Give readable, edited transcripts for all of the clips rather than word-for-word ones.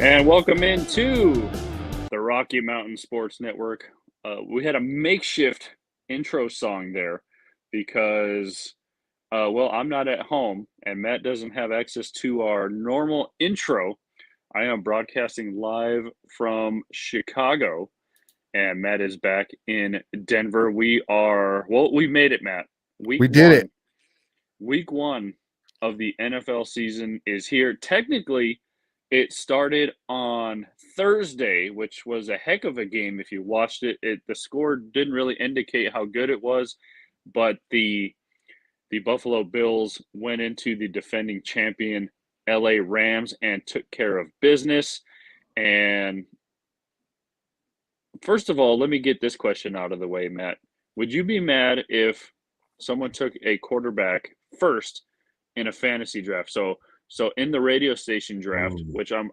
And welcome into the Rocky Mountain Sports Network. We had a makeshift intro song there because, I'm not at home and Matt doesn't have access to our normal intro. I am broadcasting live from Chicago, and Matt is back in Denver. We made it, Matt. Week We did it. one, week one of the NFL season is here. Technically, it started on Thursday, which was a heck of a game if you watched it. The score didn't really indicate how good it was, but the Buffalo Bills went into the defending champion LA Rams and took care of business. And first of all, let me get this question out of the way, Matt. Would you be mad if someone took a quarterback first in a fantasy draft? So in the radio station draft, Ooh. which I'm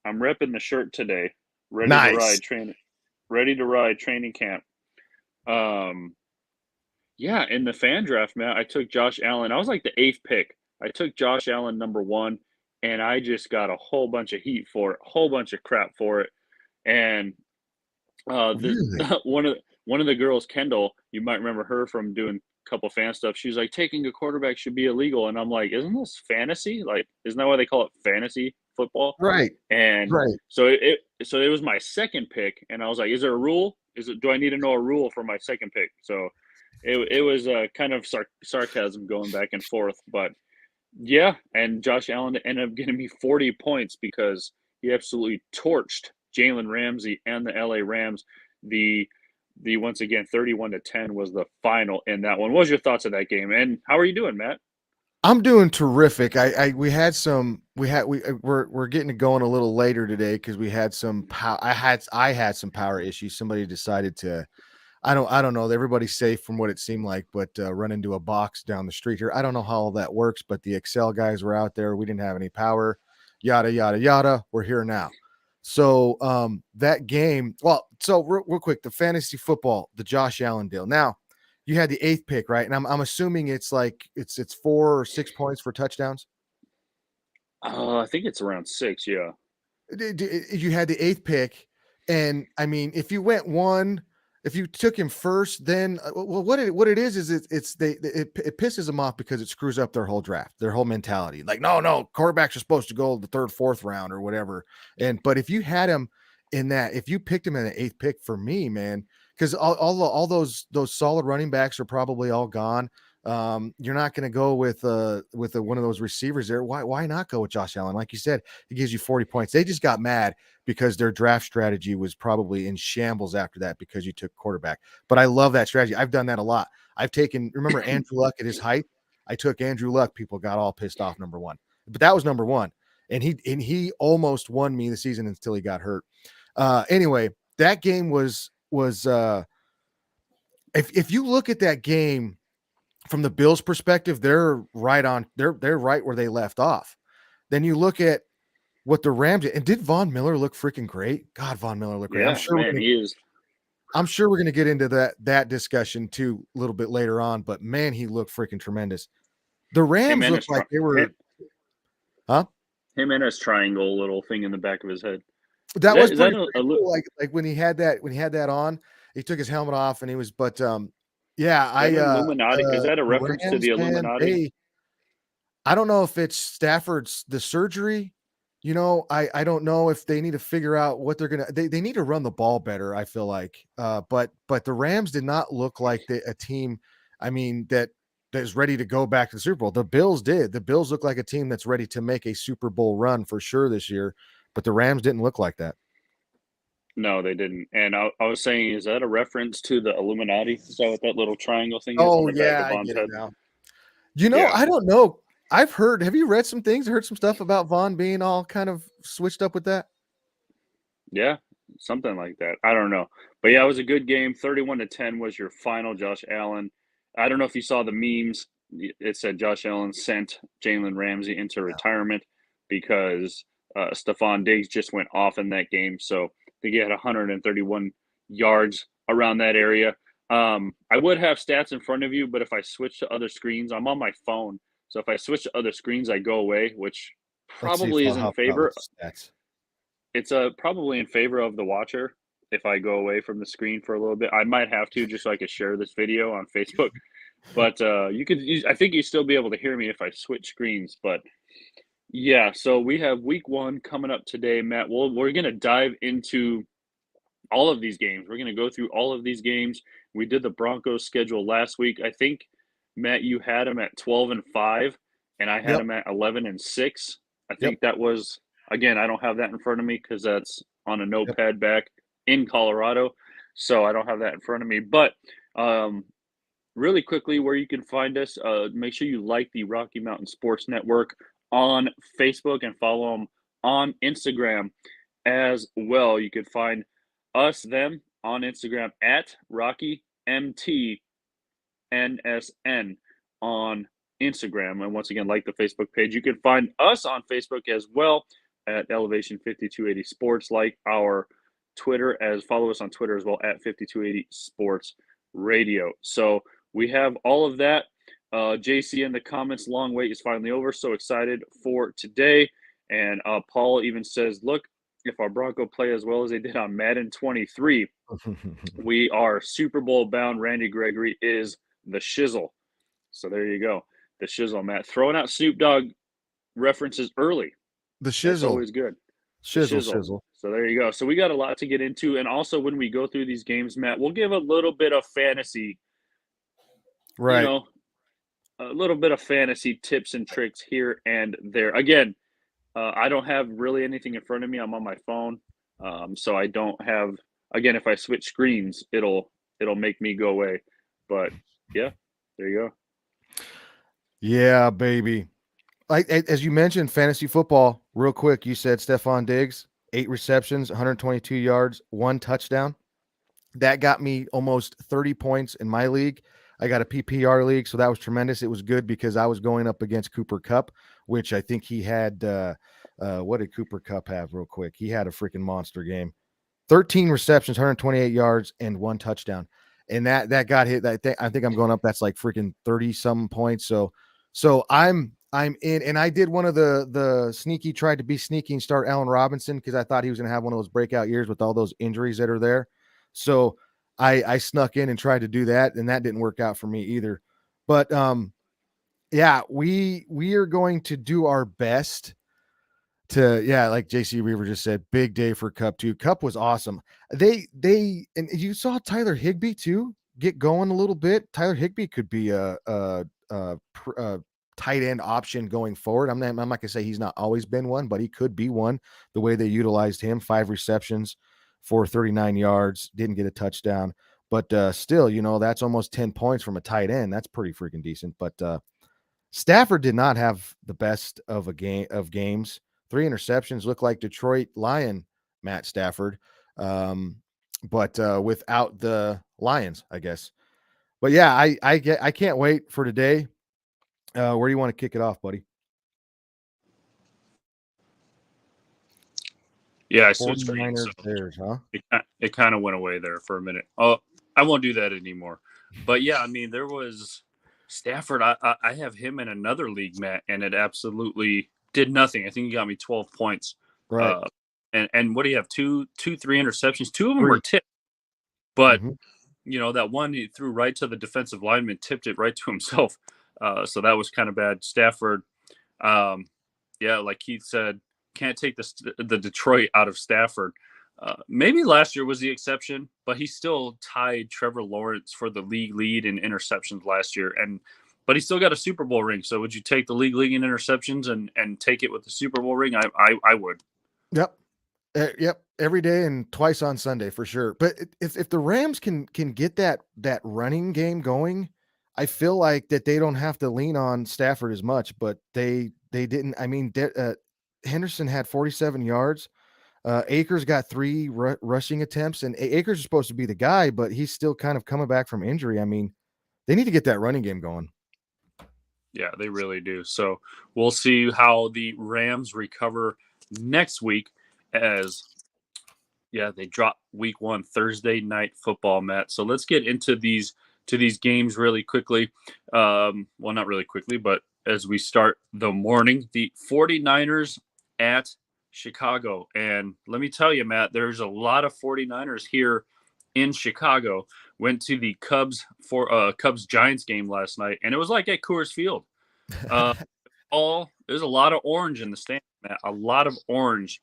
repping the shirt today, Nice. ready to ride training camp. Um yeah, in the fan draft, man, I took Josh Allen. I was like the eighth pick. I took Josh Allen number one, and I just got a whole bunch of heat for it, whole bunch of crap for it. And the Really? one of the girls, Kendall, you might remember her from doing a couple fan stuff. She's like, taking a quarterback should be illegal, and I'm like, isn't this fantasy? Like, isn't that why they call it fantasy football? Right. And Right. so it was my second pick, and I was like, is there a rule? Do I need to know a rule for my second pick? So it was kind of sarcasm going back and forth, but yeah, and Josh Allen ended up getting me 40 points because he absolutely torched Jalen Ramsey and the LA Rams. The the once again 31-10 was the final in that one. What was your thoughts of that game? And how are you doing, Matt? I'm doing terrific. We had some we're getting it going a little later today because we had some I had some power issues. Somebody decided to I don't know. Everybody's safe from what it seemed like, but run into a box down the street here. I don't know how all that works, but the Excel guys were out there. We didn't have any power. Yada yada yada. We're here now. So that game, so real quick, the fantasy football, the Josh Allen deal. Now, you had the eighth pick, right? And I'm assuming it's like it's 4 or 6 points for touchdowns. I think it's around 6, yeah. You had the eighth pick, and I mean, if you went one, if you took him first, then well, what it is it's it pisses them off because it screws up their whole draft, their whole mentality. Like, no, quarterbacks are supposed to go the third, fourth round or whatever. And but if you had him in that, if you picked him in the eighth pick for me, man, because all those solid running backs are probably all gone. You're not going to go with one of those receivers there. Why not go with Josh Allen? Like you said, he gives you 40 points. They just got mad because their draft strategy was probably in shambles after that because you took quarterback. But I love that strategy. I've done that a lot. Remember Andrew Luck at his height? I took Andrew Luck. People got all pissed off number one, but that was number one. And he almost won me the season until he got hurt. Anyway, that game was if you look at that game from the Bills' perspective, they're right on. They're right where they left off. Then you look at what the Rams did, and did Von Miller look freaking great? God, Von Miller looked great. Yeah, man, he is. I'm sure we're gonna get into that discussion too a little bit later on. But man, he looked freaking tremendous. The Him Rams and looked his like they were, huh? him and his triangle little thing in the back of his head. That was Is that pretty cool. Like when he had that on, he took his helmet off and he was. But yeah, that an Illuminati? Is that a the reference to Rams, the man, Illuminati? I don't know if it's Stafford's the surgery. I don't know if they need to figure out what they need to run the ball better, I feel like. But the Rams did not look like a team, I mean, that is ready to go back to the Super Bowl. The Bills did. The Bills look like a team that's ready to make a Super Bowl run for sure this year, but the Rams didn't look like that. No, they didn't. And I was saying, is that a reference to the Illuminati? Is that what that little triangle thing is on Oh the back yeah, of I Vaughn's get it head? now. Yeah. I don't know. Have you read some things, heard some stuff about Vaughn being all kind of switched up with that? Yeah, something like that. I don't know. But yeah, it was a good game. 31-10 was your final, Josh Allen. I don't know if you saw the memes. It said Josh Allen sent Jalen Ramsey into retirement because Stephon Diggs just went off in that game. So I think he had 131 yards around that area. I would have stats in front of you, but if I switch to other screens, I'm on my phone. So if I switch to other screens, I go away, which Let's see if probably I'll is in help you out with favor. the stats. it's probably in favor of the watcher if I go away from the screen for a little bit. I might have to just so I could share this video on Facebook. But I think you still be able to hear me if I switch screens. But yeah, so we have week 1 coming up today, Matt. We're gonna dive into all of these games. We're gonna go through all of these games. We did the Broncos schedule last week. I think, Matt, you had them at 12-5, and I had Yep. them at 11-6. I Yep. think that was, again, I don't have that in front of me because that's on a Yep. notepad back in Colorado, so I don't have that in front of me. But really quickly, where you can find us, make sure you like the Rocky Mountain Sports Network on Facebook and follow them on Instagram as well. You can find them on Instagram at Rocky MT NSN on Instagram. And once again, like the Facebook page. You can find us on Facebook as well at Elevation 5280 Sports. Like our Twitter, follow us on Twitter as well at 5280 Sports Radio. So we have all of that. JC in the comments, long wait is finally over. So excited for today. And Paul even says, look, if our Bronco play as well as they did on Madden 23, we are Super Bowl bound. Randy Gregory is the shizzle. So there you go. The shizzle, Matt. Throwing out Snoop Dogg references early. The shizzle. That's always good. Shizzle. So there you go. So we got a lot to get into. And also when we go through these games, Matt, we'll give a little bit of fantasy. Right. You know, a little bit of fantasy tips and tricks here and there. Again, I don't have really anything in front of me. I'm on my phone. So I don't have, again, if I switch screens, it'll make me go away. But yeah, there you go. Yeah, baby. As you mentioned, fantasy football, real quick, you said Stephon Diggs, 8 receptions, 122 yards, 1 touchdown. That got me almost 30 points in my league. I got a PPR league, so that was tremendous. It was good because I was going up against Cooper Kupp, which I think he had what did Cooper Kupp have real quick? He had a freaking monster game. 13 receptions, 128 yards, and 1 touchdown. And that got hit. I think I'm going up. That's like freaking 30 some points. So I'm in, and I did one of the sneaky, tried to be sneaky and start Allen Robinson because I thought he was going to have one of those breakout years with all those injuries that are there. So I snuck in and tried to do that, and that didn't work out for me either. But yeah, we are going to do our best to, like JC Weaver just said, big day for Kupp too. Kupp was awesome. They and you saw Tyler Higbee too get going a little bit. Tyler Higbee could be a tight end option going forward. I'm not gonna say he's not always been one, but he could be one. The way they utilized him, 5 receptions for 39 yards, didn't get a touchdown, but still, that's almost 10 points from a tight end. That's pretty freaking decent. But Stafford did not have the best of games. 3 interceptions, looked like Detroit Lion Matt Stafford, but without the Lions, I guess. But yeah, I can't wait for today. Where do you want to kick it off, buddy? Yeah, I switched screens. So Bears, huh? It kind of went away there for a minute. Oh, I won't do that anymore. But yeah, I mean, there was Stafford. I have him in another league, Matt, and it absolutely did nothing. I think he got me 12 points. Right. And what do you have? 3 interceptions. 2 of them were tipped. But, that one he threw right to the defensive lineman, tipped it right to himself. So that was kind of bad. Stafford, like Keith said, can't take the Detroit out of Stafford. Maybe last year was the exception, but he still tied Trevor Lawrence for the league lead in interceptions last year. But he still got a Super Bowl ring. So would you take the league in interceptions and take it with the Super Bowl ring? I would. Yep. Yep. Every day and twice on Sunday for sure. But if the Rams can get that running game going, I feel like that they don't have to lean on Stafford as much, but they didn't. I mean, Henderson had 47 yards. Akers got 3 rushing attempts, and Akers is supposed to be the guy, but he's still kind of coming back from injury. I mean, they need to get that running game going. Yeah, they really do. So we'll see how the Rams recover next week as, they drop week 1 Thursday night football, Matt. So let's get into these games really quickly. Well, not really quickly, but as we start the morning, the 49ers at Chicago. And let me tell you, Matt, there's a lot of 49ers here in Chicago. Went to the Cubs Giants game last night, and it was like at Coors Field. Uh, there's a lot of orange in the stand, Matt, a lot of orange.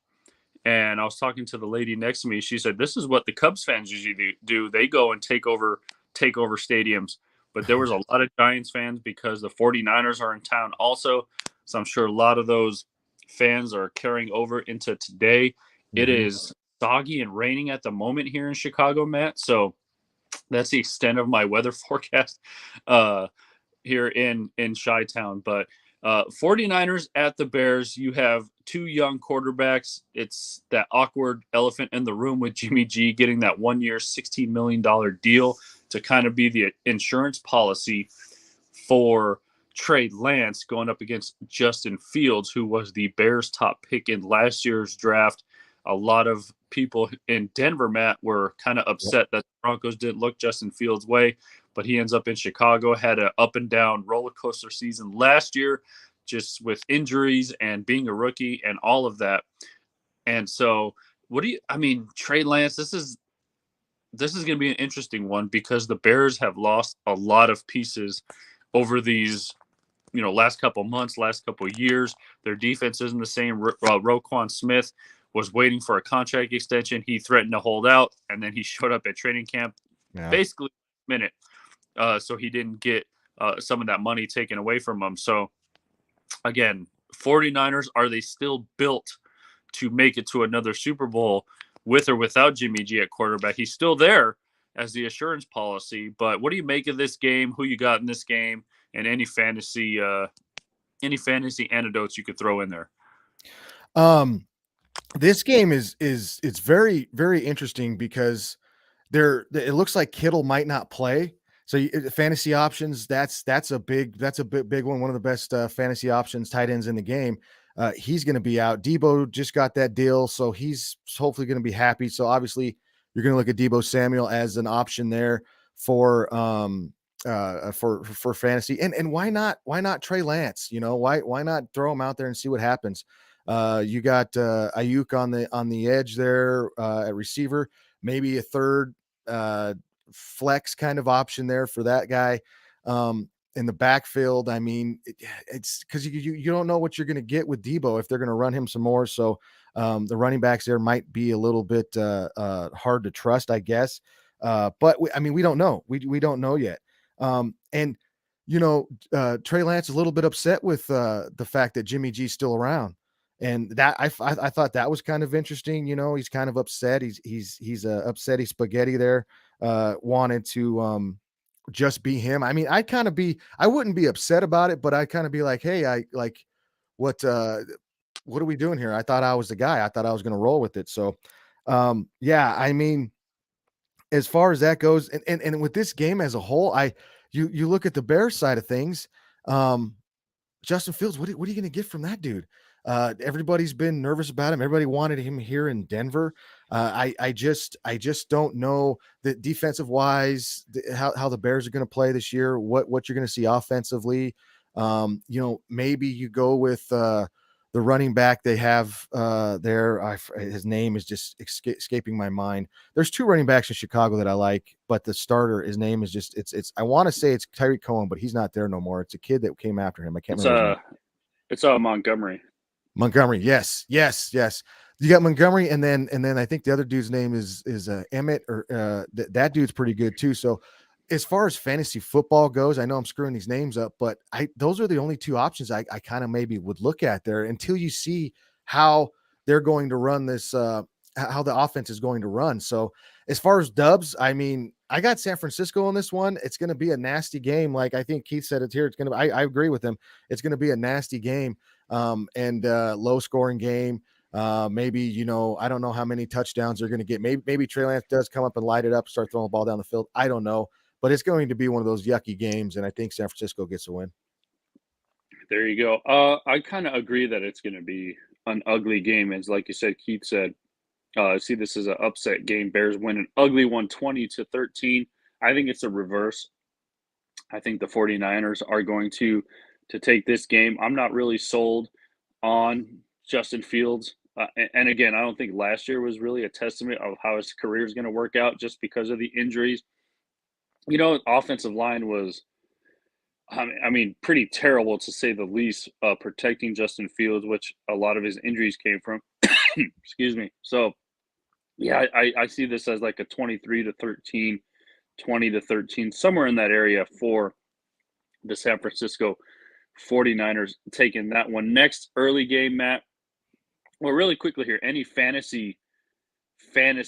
And I was talking to the lady next to me. She said, "This is what the Cubs fans usually do. They go and take over stadiums." But there was a lot of Giants fans because the 49ers are in town also. So I'm sure a lot of those fans are carrying over into today. It Mhm. is soggy and raining at the moment here in Chicago, Matt. So that's the extent of my weather forecast uh, here in Chi-Town. But 49ers at the Bears, you have two young quarterbacks. It's that awkward elephant in the room with Jimmy G getting that 1 year, $16 million deal to kind of be the insurance policy for Trey Lance going up against Justin Fields, who was the Bears' top pick in last year's draft. A lot of people in Denver, Matt, were kind of Yep. upset that the Broncos didn't look Justin Fields' way, but he ends up in Chicago, had an up and down roller coaster season last year, just with injuries and being a rookie and all of that. And so, I mean, Trey Lance, this is going to be an interesting one because the Bears have lost a lot of pieces over these last couple months, last couple years. Their defense isn't the same. Roquan Smith was waiting for a contract extension. He threatened to hold out, and then he showed up at training camp Yeah. basically a minute. So he didn't get some of that money taken away from him. So again, 49ers, are they still built to make it to another Super Bowl with or without Jimmy G at quarterback? He's still there as the assurance policy, but what do you make of this game? Who you got in this game, and any fantasy anecdotes you could throw in there? Um, this game is it's very very interesting because it looks like Kittle might not play. So fantasy options, that's a big one. One of the best fantasy options, tight ends in the game. He's going to be out. Debo just got that deal, so he's hopefully going to be happy. So obviously, you're going to look at Debo Samuel as an option there for for fantasy. And why not Trey Lance? Why not throw him out there and see what happens? You got Ayuk on the edge there at receiver, maybe a third flex kind of option there for that guy. In the backfield, I mean, it's because you don't know what you're going to get with Debo if they're going to run him some more. So the running backs there might be a little bit hard to trust, I guess. But I mean, we don't know. We don't know yet. And Trey Lance is a little bit upset with the fact that Jimmy G's still around. And that I thought that was kind of interesting. He's kind of upset. He's upsetty spaghetti there. Wanted to just be him. I mean, I wouldn't be upset about it, but I'd kind of be like, hey, I like what are we doing here? I thought I was the guy. I thought I was going to roll with it. So, yeah, I mean, as far as that goes, and with this game as a whole, you look at the Bears side of things. Justin Fields, what are you going to get from that dude? Everybody's been nervous about him. Everybody wanted him here in Denver. I just don't know that defensive wise how the Bears are going to play this year. What you're going to see offensively. Maybe you go with the running back they have there. His name is just escaping my mind. There's two running backs in Chicago that I like, but the starter, his name is just it's. I want to say it's Tyreek Cohen, but he's not there no more. It's a kid that came after him. I can't It's remember his name. it's Montgomery. Montgomery. Yes, yes, yes. You got Montgomery, and then I think the other dude's name is Emmett, or that dude's pretty good too. So as far as fantasy football goes, I know I'm screwing these names up, but those are the only two options I kind of maybe would look at there until you see how they're going to run this, how the offense is going to run. So as far as dubs, I mean, I got San Francisco on this one. It's going to be a nasty game. Like I think Keith said it here. It's going to, I agree with him. It's going to be a nasty game, and low scoring game. Maybe, I don't know how many touchdowns they're going to get. Maybe Trey Lance does come up and light it up, start throwing the ball down the field. I don't know, but it's going to be one of those yucky games, and I think San Francisco gets a win. There you go. I kind of agree that it's going to be an ugly game, as like you said, Keith said. See this is an upset game. Bears win an ugly one, 20-13. I think it's a reverse. I think the 49ers are going to take this game. I'm not really sold on Justin Fields And again, I don't think last year was really a testament of how his career is going to work out just because of the injuries. Offensive line was, I mean, pretty terrible to say the least, protecting Justin Fields, which a lot of his injuries came from. Excuse me. So, yeah, I see this as like a 23 to 13, 20 to 13, somewhere in that area for the San Francisco 49ers taking that one. Next early game, Matt. Well, really quickly here, any fantasy, kind of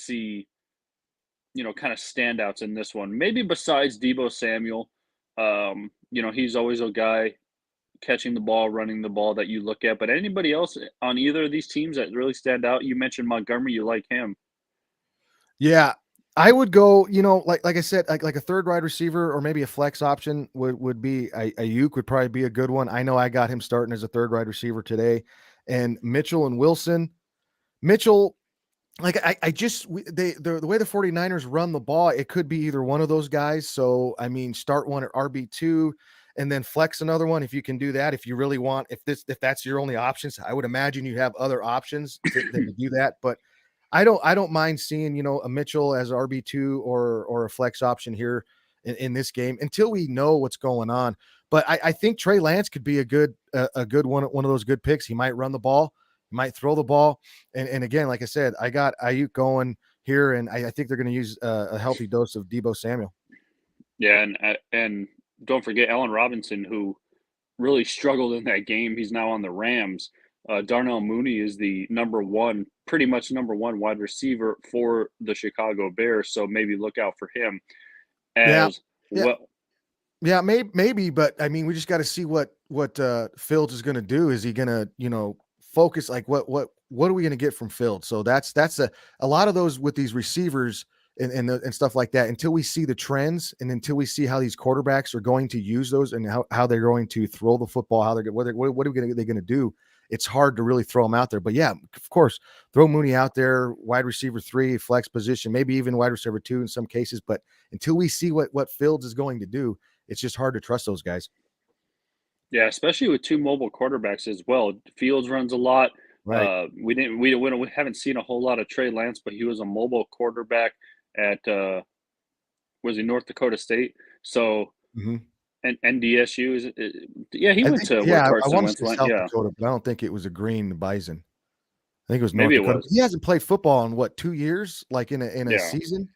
standouts in this one? Maybe besides Debo Samuel. He's always a guy catching the ball, running the ball that you look at. But anybody else on either of these teams that really stand out? You mentioned Montgomery, you like him. Yeah, I would go, like I said, like a third wide receiver or maybe a flex option would be Ayuk would probably be a good one. I know I got him starting as a third wide receiver today, and Mitchell and Wilson. Mitchell, like the way the 49ers run the ball, it could be either one of those guys. So I mean, start one at RB2 and then flex another one if you can do that. If you really want, if that's your only options, I would imagine you have other options to do that. But I don't mind seeing, a Mitchell as RB2 or a flex option here in this game until we know what's going on. But I think Trey Lance could be a good one of those good picks. He might run the ball, he might throw the ball. And again, like I said, I got Ayuk going here, and I think they're going to use a healthy dose of Debo Samuel. Yeah, and don't forget Allen Robinson, who really struggled in that game. He's now on the Rams. Darnell Mooney is the pretty much number one wide receiver for the Chicago Bears. So maybe look out for him Yeah. as Yeah. well. Yeah, maybe, but I mean, we just got to see what Fields is going to do. Is he going to, focus like what are we going to get from Fields? So that's a lot of those with these receivers and stuff like that. Until we see the trends and until we see how these quarterbacks are going to use those and how they're going to throw the football, how they're what are they going to do? It's hard to really throw them out there. But yeah, of course, throw Mooney out there, wide receiver 3, flex position, maybe even wide receiver 2 in some cases. But until we see what Fields is going to do, it's just hard to trust those guys. Yeah, especially with two mobile quarterbacks as well. Fields runs a lot. Right. We haven't seen a whole lot of Trey Lance, but he was a mobile quarterback at was he North Dakota State? So Mm-hmm. and NDSU yeah, he I went think, to where yeah, I Carson want to Wentz say went. South Yeah, Dakota, but I don't think it was a Green Bison. I think it was North maybe it Dakota. was. He hasn't played football in what, 2 years, like in a Yeah, season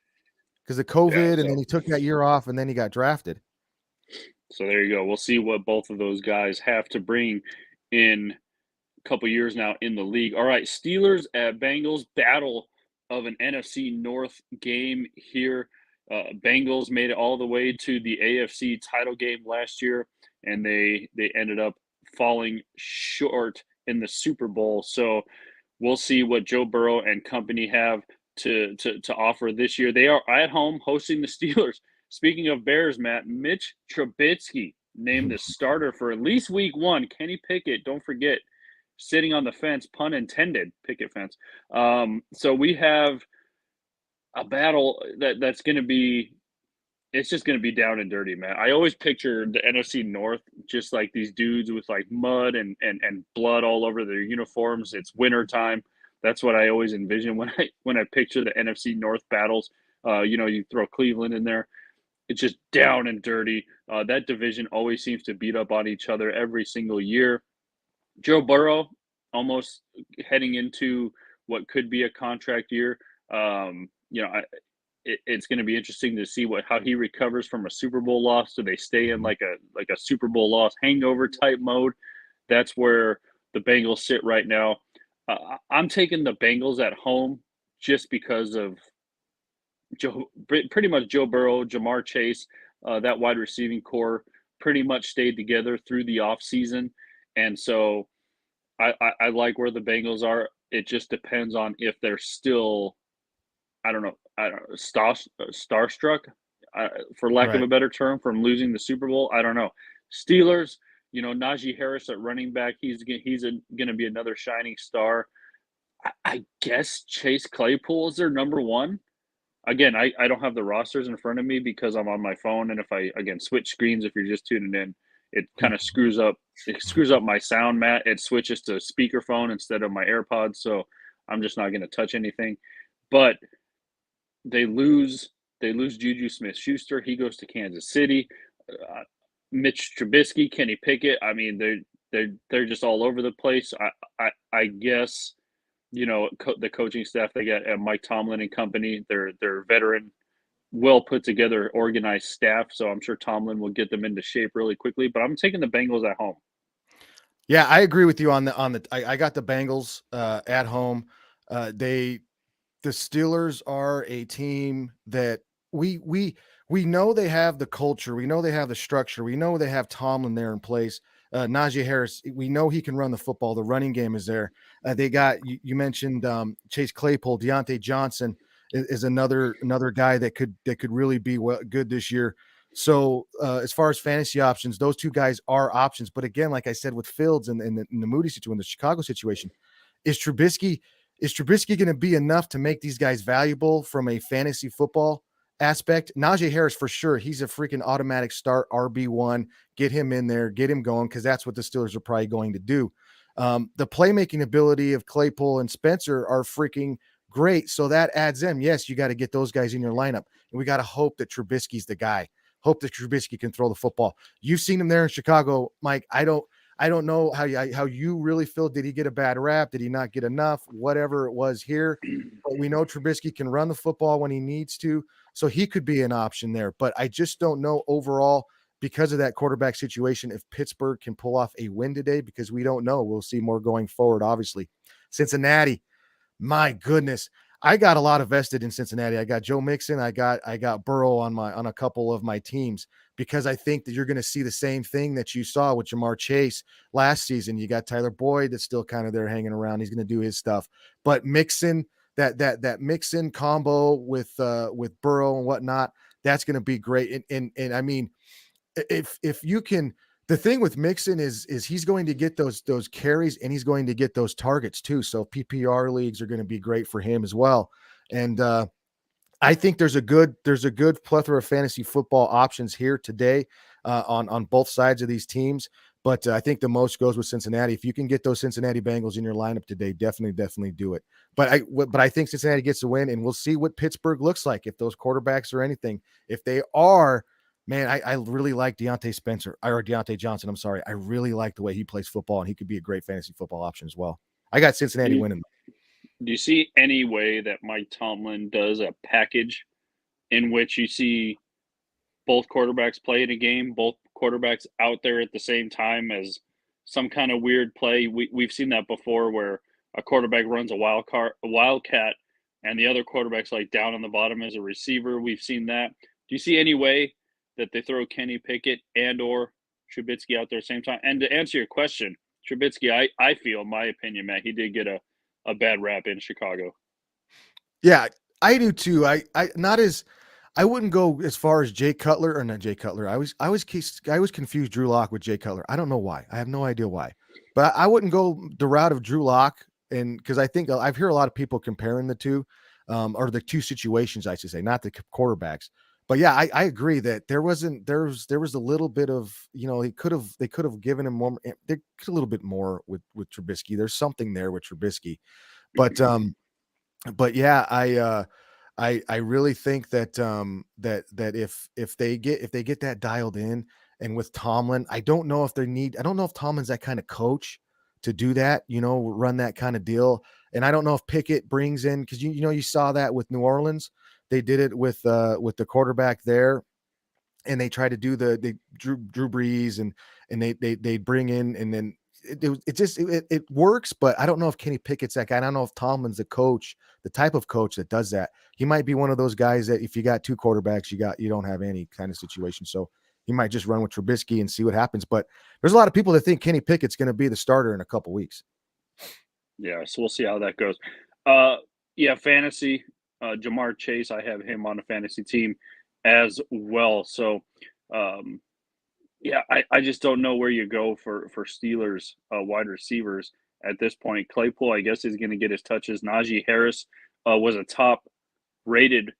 because of yeah. COVID, and then So he took that year off, and then he got drafted. so there you go. We'll see what both of those guys have to bring in a couple years now in the league. All right, Steelers at Bengals, battle of an NFC North game here. Bengals made it all the way to the AFC title game last year, and they ended up falling short in the Super Bowl. So we'll see what Joe Burrow and company have to offer this year. They are at home hosting the Steelers. Speaking of Bears, Matt, Mitch Trubisky named the starter for at least week 1. Kenny Pickett, don't forget, sitting on the fence, pun intended, picket fence. So we have a battle that's going to be, it's just going to be down and dirty, man. I always picture the NFC North just like these dudes with like mud and blood all over their uniforms. It's winter time. That's what I always envision when I picture the NFC North battles. You throw Cleveland in there. It's just down and dirty. That division always seems to beat up on each other every single year. Joe Burrow almost heading into what could be a contract year. It's going to be interesting to see how he recovers from a Super Bowl loss. Do they stay in like a Super Bowl loss hangover type mode? That's where the Bengals sit right now. I'm taking the Bengals at home just because of pretty much Joe Burrow, Jamar Chase, that wide receiving core pretty much stayed together through the offseason. And so I like where the Bengals are. It just depends on if they're still, I don't know, starstruck, for lack of Right. a better term, from losing the Super Bowl. I don't know. Steelers, Najee Harris at running back. He's going to be another shining star. I guess Chase Claypool is their number one. Again, I don't have the rosters in front of me because I'm on my phone, and if I again switch screens, if you're just tuning in, it kind of screws up. It screws up my sound, Matt. It switches to speakerphone instead of my AirPods. So I'm just not going to touch anything. But they lose they lose Juju Smith-Schuster. He goes to Kansas City. Uh, Mitch Trubisky, Kenny Pickett. I mean, they're just all over the place. I guess the coaching staff they got Mike Tomlin and company. They're veteran, well put together, organized staff. So I'm sure Tomlin will get them into shape really quickly. But I'm taking the Bengals at home. Yeah, I agree with you on the. I got the Bengals at home. The Steelers are a team that we know they have the culture, we know they have the structure, we know they have Tomlin there in place. Najee Harris, we know he can run the football. The running game is there. They got you mentioned Chase Claypool, Deontay Johnson is another guy that could really be good this year. So as far as fantasy options, those two guys are options. But again, like I said, with Fields and the Moody situation, the Chicago situation, is Trubisky going to be enough to make these guys valuable from a fantasy football aspect? Najee Harris, for sure. He's a freaking automatic start RB1. Get him in there, get him going, because that's what the Steelers are probably going to do. The playmaking ability of Claypool and Spencer are freaking great. So that adds them. Yes, you got to get those guys in your lineup. And we got to hope that Trubisky's the guy. Hope that Trubisky can throw the football. You've seen him there in Chicago, Mike. I don't know how you really feel. Did he get a bad rap? Did he not get enough? Whatever it was here. But we know Trubisky can run the football when he needs to. So he could be an option there. But I just don't know overall because of that quarterback situation if Pittsburgh can pull off a win today, because we don't know. We'll see more going forward, obviously. Cincinnati, my goodness. I got a lot of vested in Cincinnati. I got Joe Mixon. I got Burrow on a couple of my teams, because I think that you're going to see the same thing that you saw with Jamar Chase last season. You got Tyler Boyd that's still kind of there hanging around. He's going to do his stuff, but Mixon, that Mixon combo with Burrow and whatnot, that's going to be great. And I mean, if you can, the thing with Mixon is he's going to get those carries and he's going to get those targets too. So PPR leagues are going to be great for him as well. And I think there's a good plethora of fantasy football options here today on both sides of these teams. But I think the most goes with Cincinnati. If you can get those Cincinnati Bengals in your lineup today, definitely do it. But I think Cincinnati gets a win, and we'll see what Pittsburgh looks like, if those quarterbacks are anything. If they are, man, I really like Deontay Johnson. I'm sorry. I really like the way he plays football, and he could be a great fantasy football option as well. I got Cincinnati winning. Do you see any way that Mike Tomlin does a package in which you see both quarterbacks play in a game, both quarterbacks out there at the same time as some kind of weird play? We've seen that before, where a quarterback runs a wildcat, and the other quarterback's like down on the bottom as a receiver. We've seen that. Do you see any way that they throw Kenny Pickett and or Trubisky out there at the same time? And to answer your question, Trubisky, I feel, in my opinion, Matt, he did get a bad rap in Chicago. Yeah, I do too. I wouldn't go as far as Jay Cutler, or not Jay Cutler. I was confused Drew Lock with Jay Cutler. I don't know why. I have no idea why. But I wouldn't go the route of Drew Lock, and because I think I've heard a lot of people comparing the two, or the two situations, I should say, not the quarterbacks. But yeah, I agree that there was a little bit of, they could have given him more, a little bit more with Trubisky. There's something there with Trubisky, but yeah, I really think that that if they get that dialed in, and with Tomlin, I don't know if Tomlin's that kind of coach to do that, run that kind of deal. And I don't know if Pickett brings in, because you saw that with New Orleans. They did it with the quarterback there, and they tried to do the Drew Brees, and they bring in, and then it works. But I don't know if Kenny Pickett's that guy. I don't know if Tomlin's the coach, the type of coach that does that. He might be one of those guys that if you got two quarterbacks, you don't have any kind of situation. So he might just run with Trubisky and see what happens. But there's a lot of people that think Kenny Pickett's going to be the starter in a couple weeks. Yeah, so we'll see how that goes. Yeah, fantasy. Jamar Chase, I have him on a fantasy team as well. So, yeah, I just don't know where you go for Steelers wide receivers at this point. Claypool, I guess, is going to get his touches. Najee Harris was a top rated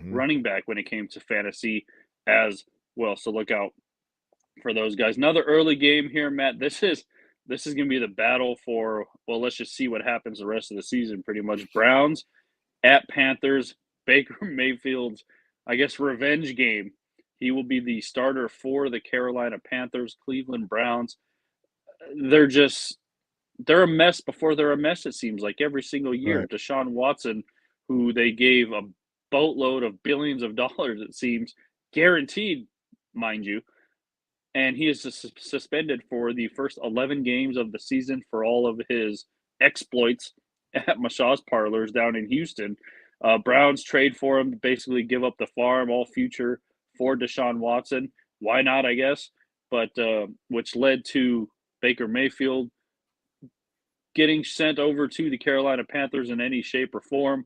running back when it came to fantasy as well. So look out for those guys. Another early game here, Matt. This is this is going to be the battle for, well, let's just see what happens the rest of the season. Pretty much Browns at Panthers. Baker Mayfield's, I guess, revenge game. He will be the starter for the Carolina Panthers. Cleveland Browns, they're just, they're a mess before they're a mess, it seems like every single year. Right. Deshaun Watson, who they gave a boatload of billions of dollars, it seems, guaranteed, mind you, and he is suspended for the first 11 games of the season for all of his exploits at massage parlors down in Houston. Browns trade for him, basically give up the farm, all future for Deshaun Watson. Why not, I guess? But which led to Baker Mayfield getting sent over to the Carolina Panthers in any shape or form.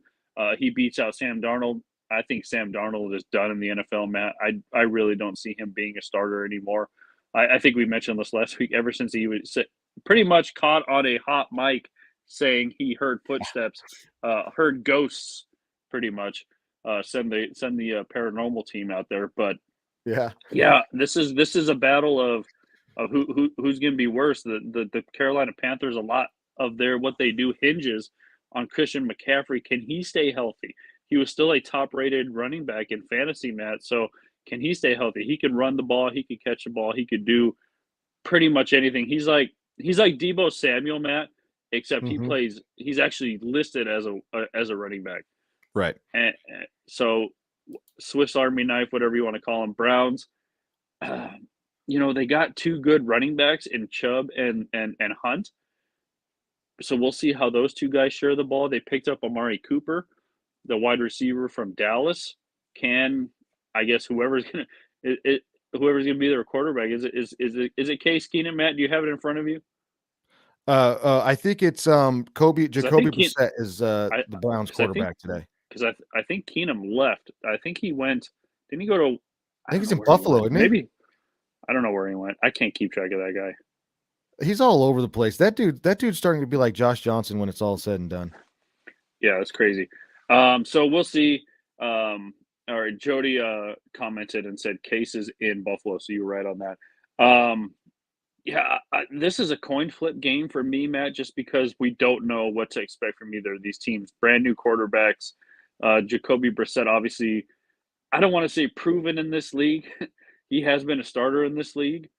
He beats out Sam Darnold. I think Sam Darnold is done in the NFL, Matt. I really don't see him being a starter anymore. I think we mentioned this last week. Ever since he was pretty much caught on a hot mic saying he heard footsteps, heard ghosts, pretty much. Send the paranormal team out there, but yeah, this is a battle of who's going to be worse. The Carolina Panthers, a lot of their what they do hinges on Christian McCaffrey. Can he stay healthy? He was still a top-rated running back in fantasy, Matt. So can he stay healthy? He can run the ball. He could catch the ball. He could do pretty much anything. He's like Deebo Samuel, Matt, except he Mm-hmm. plays. He's actually listed as a running back. Right. And so Swiss Army knife, whatever you want to call them, Browns. They got two good running backs in Chubb and Hunt. So we'll see how those two guys share the ball. They picked up Amari Cooper, the wide receiver from Dallas. Can, I guess, whoever's gonna be their quarterback, is it Case Keenum? Matt, do you have it in front of you? I think it's Jacoby Brissett is the Browns quarterback today. Because I think Keenum left. I think he went. Didn't he go to? I think he's in Buffalo, isn't he? Maybe. I don't know where he went. I can't keep track of that guy. He's all over the place. That dude's starting to be like Josh Johnson when it's all said and done. Yeah, it's crazy. So we'll see. All right, Jody commented and said cases in Buffalo, so you were right on that. Yeah, this is a coin flip game for me, Matt, just because we don't know what to expect from either of these teams. Brand new quarterbacks. Jacoby Brissett, obviously, I don't want to say proven in this league. He has been a starter in this league.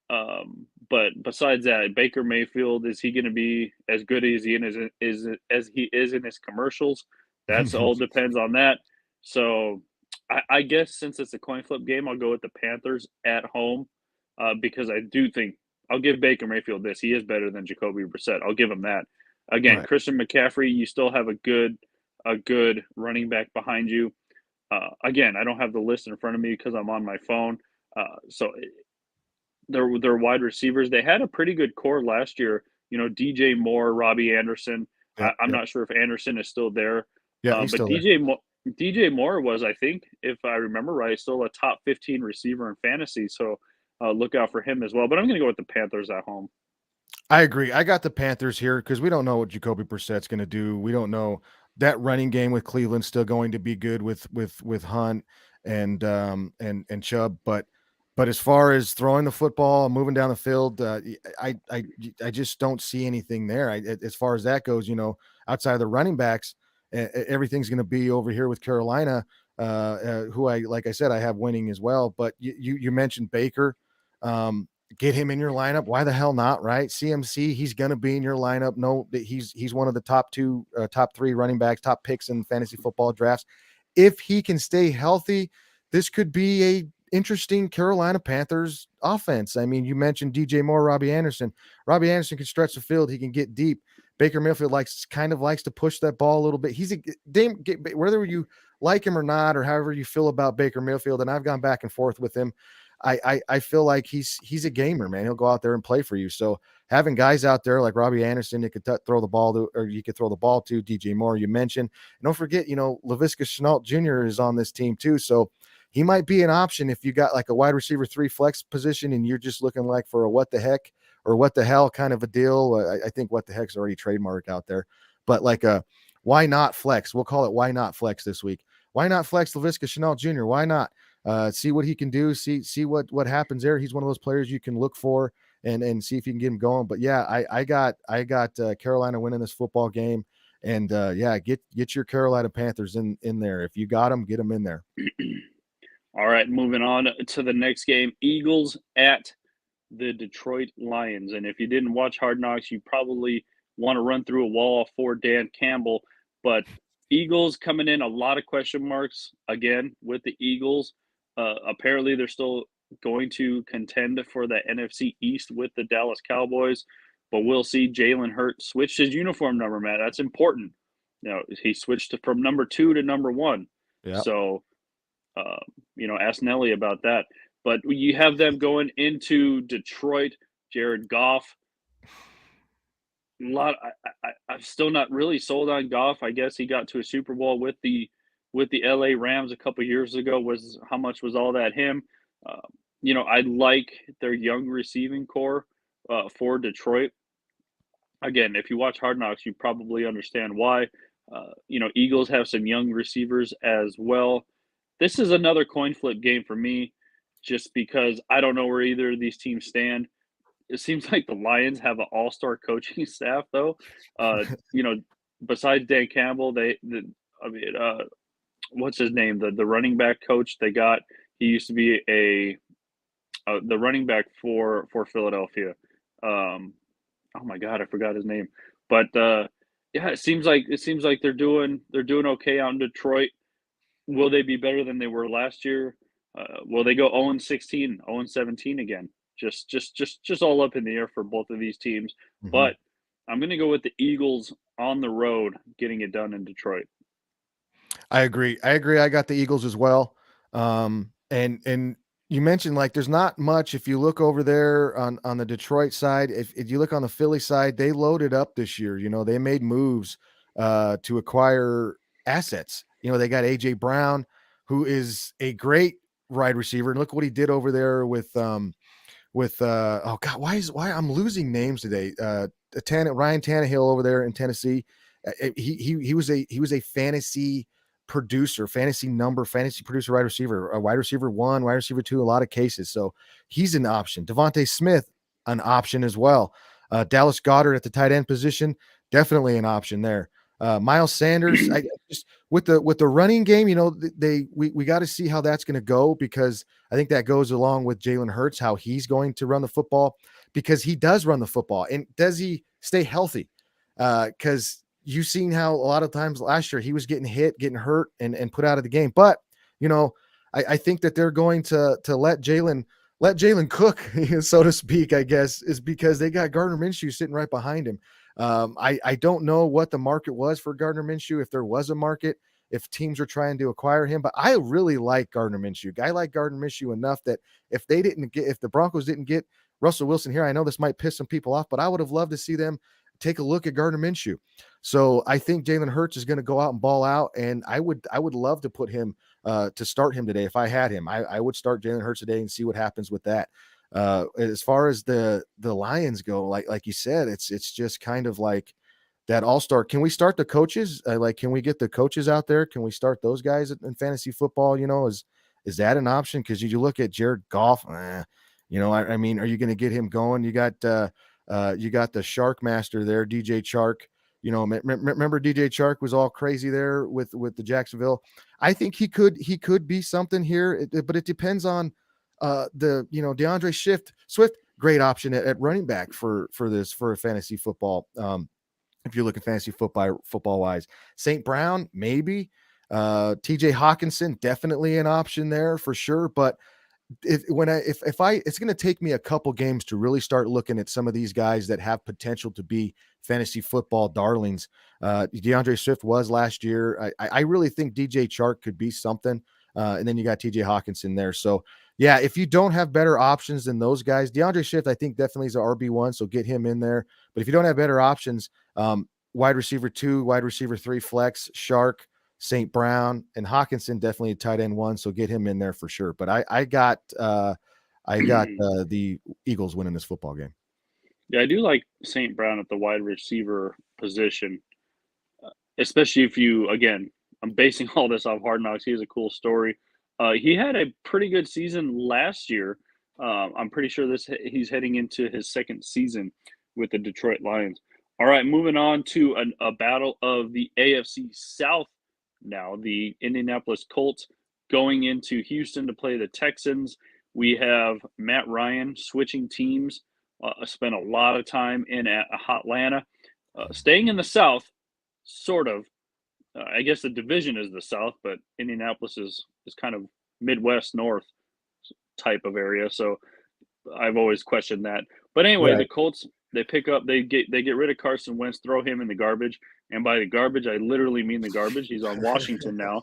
But besides that, Baker Mayfield, is he going to be as good as he is in his commercials? That's all depends on that. So I guess since it's a coin flip game, I'll go with the Panthers at home because I do think I'll give Baker Mayfield this. He is better than Jacoby Brissett. I'll give him that. Again, Right. Christian McCaffrey, you still have a good running back behind you. Again, I don't have the list in front of me because I'm on my phone. So their wide receivers, they had a pretty good core last year. DJ Moore, Robbie Anderson. I'm not sure if Anderson is still there. Yeah, he's but still DJ Moore was, I think, if I remember right, still a top 15 receiver in fantasy. So look out for him as well. But I'm going to go with the Panthers at home. I agree. I got the Panthers here because we don't know what Jacoby Brissett's going to do. We don't know that running game with Cleveland's still going to be good with Hunt and Chubb, but as far as throwing the football, moving down the field, I just don't see anything there. As far as that goes, outside of the running backs, everything's going to be over here with Carolina, who like I said, I have winning as well. But you mentioned Baker. Get him in your lineup. Why the hell not? Right? CMC, he's going to be in your lineup. No, he's one of the top three running backs, top picks in fantasy football drafts. If he can stay healthy, this could be a interesting Carolina Panthers offense. I mean, you mentioned DJ Moore, Robbie Anderson. Robbie Anderson can stretch the field. He can get deep. Baker Mayfield likes to push that ball a little bit. He's whether you like him or not, or however you feel about Baker Mayfield, and I've gone back and forth with him. I feel like he's a gamer, man. He'll go out there and play for you. So having guys out there like Robbie Anderson, you could throw the ball to, or you could throw the ball to DJ Moore. You mentioned, and don't forget, Laviska Shenault Jr. is on this team too. So he might be an option if you got like a wide receiver 3 flex position and you're just looking like for a what the heck or what the hell kind of a deal. I think what the heck's already trademarked out there, but like why not flex? We'll call it why not flex this week. Why not flex Laviska Shenault Jr.? Why not? See what he can do. See what happens there. He's one of those players you can look for and see if you can get him going. But yeah, I got Carolina winning this football game, and yeah, get your Carolina Panthers in there. If you got them, get them in there. All right, moving on to the next game. Eagles at the Detroit Lions. And if you didn't watch Hard Knocks, you probably want to run through a wall for Dan Campbell. But Eagles coming in, a lot of question marks again with the Eagles. Apparently, they're still going to contend for the NFC East with the Dallas Cowboys. But we'll see. Jalen Hurts switched his uniform number, Matt. That's important. He switched from number 2 to number 1. Yeah. So, ask Nelly about that. But you have them going into Detroit. Jared Goff. I'm still not really sold on Goff. I guess he got to a Super Bowl with the LA Rams a couple years ago. How much was all that him? I like their young receiving core for Detroit. Again, if you watch Hard Knocks, you probably understand why. Eagles have some young receivers as well. This is another coin flip game for me, just because I don't know where either of these teams stand. It seems like the Lions have an all-star coaching staff, though. Besides Dan Campbell, what's his name? The running back coach they got. He used to be the running back for Philadelphia. Oh my God, I forgot his name. But yeah, it seems like they're doing okay out in Detroit. Will they be better than they were last year? Will they go 0-16, 0-17 again? Just all up in the air for both of these teams. Mm-hmm. But I'm going to go with the Eagles on the road, getting it done in Detroit. I agree. I got the Eagles as well. And you mentioned like there's not much. If you look over there on the Detroit side, if you look on the Philly side, they loaded up this year. They made moves to acquire assets. They got AJ Brown, who is a great wide receiver, and look what he did over there with oh God, why I'm losing names today. Ryan Tannehill over there in Tennessee. He was a fantasy producer, fantasy producer, wide receiver, a wide receiver 1, wide receiver 2, a lot of cases. So he's an option. Devontae Smith, an option as well. Dallas Goedert at the tight end position, definitely an option there. Miles Sanders, with the running game, we got to see how that's going to go, because I think that goes along with Jalen Hurts, how he's going to run the football, because he does run the football. And does he stay healthy? Because you've seen how a lot of times last year he was getting hit, getting hurt, and put out of the game. But I think that they're going to let Jalen cook, so to speak, I guess, is because they got Gardner Minshew sitting right behind him. I don't know what the market was for Gardner Minshew, if there was a market, if teams are trying to acquire him, but I really like Gardner Minshew. I like Gardner Minshew enough that if the Broncos didn't get Russell Wilson here, I know this might piss some people off, but I would have loved to see them take a look at Gardner Minshew. So I think Jalen Hurts is going to go out and ball out, and I would love to put him to start him today. If I had him, I would start Jalen Hurts today and see what happens with that. As far as the Lions go, like you said, it's just kind of like that all-star. Can we start the coaches? Can we get the coaches out there? Can we start those guys in fantasy football? Is that an option? Because you look at Jared Goff, I mean, are you going to get him going? You got the Shark Master there, DJ Chark. Remember DJ Chark was all crazy there with the Jacksonville. I think he could be something here, but it depends on DeAndre Swift, great option at running back for a fantasy football. If you're looking fantasy football wise, St. Brown, maybe, TJ Hawkinson, definitely an option there for sure. But it's going to take me a couple games to really start looking at some of these guys that have potential to be fantasy football darlings. DeAndre Swift was last year. I really think DJ Chark could be something. And then you got TJ Hawkinson there. So yeah, if you don't have better options than those guys, DeAndre Swift, I think definitely is an RB1. So get him in there. But if you don't have better options, wide receiver 2, wide receiver 3, flex, Shark, St. Brown, and Hawkinson, definitely a tight end 1. So get him in there for sure. But I got the Eagles winning this football game. Yeah, I do like St. Brown at the wide receiver position, especially if again, I'm basing all this off Hard Knocks. He has a cool story. He had a pretty good season last year, I'm pretty sure he's heading into his second season with the Detroit Lions. All right, moving on to a battle of the AFC South now. The Indianapolis Colts going into Houston to play the Texans. We have Matt Ryan switching teams, spent a lot of time in Atlanta, staying in the South, sort of. I guess the division is the South, but Indianapolis is kind of Midwest North type of area. So I've always questioned that. But anyway, the Right. Colts they get rid of Carson Wentz, throw him in the garbage, and by the garbage I literally mean the garbage. He's on Washington now.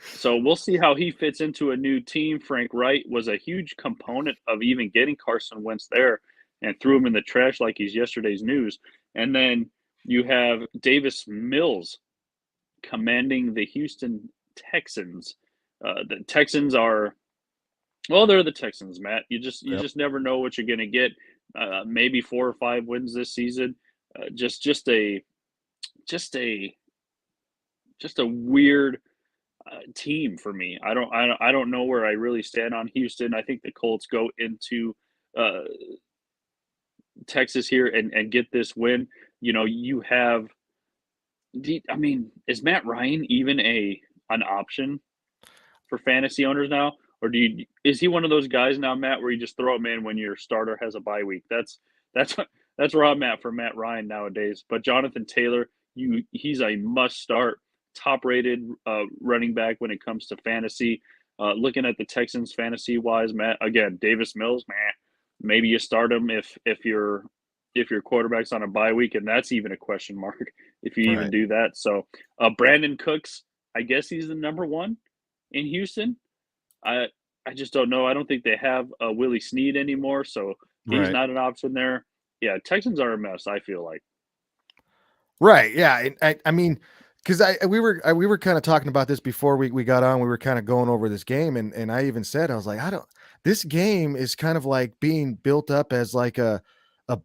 So we'll see how he fits into a new team. Frank Wright was a huge component of even getting Carson Wentz there and threw him in the trash like he's yesterday's news. And then you have Davis Mills commanding the Houston Texans. The Texans are well, they're the Texans, Matt. You Yep. just never know what you're going to get. Maybe 4 or 5 wins this season. Just just a just a weird team for me. I don't know where I really stand on Houston. I think the Colts go into uh, Texas here and get this win. You know, you have. I mean, is Matt Ryan even a an option for fantasy owners now, or is he one of those guys now, Matt, where you just throw him in when your starter has a bye week? That's that's where I'm at for Matt Ryan nowadays. But Jonathan Taylor, he's a must start, top rated running back when it comes to fantasy. Looking at the Texans fantasy wise, Matt, again, Davis Mills, man, maybe you start him if your quarterback's on a bye week, and that's even a question mark if you even Right. do that. So Brandon Cooks, I guess he's the number one in Houston. I I just don't know. I don't think they have Willie Snead anymore, so he's Right. not an option there. Yeah, Texans are a mess. I feel like. Right. Yeah. And I mean, because we were kind of talking about this before we got on. We were kind of going over this game, and I even said I was like, I don't. This game is kind of like being built up as like a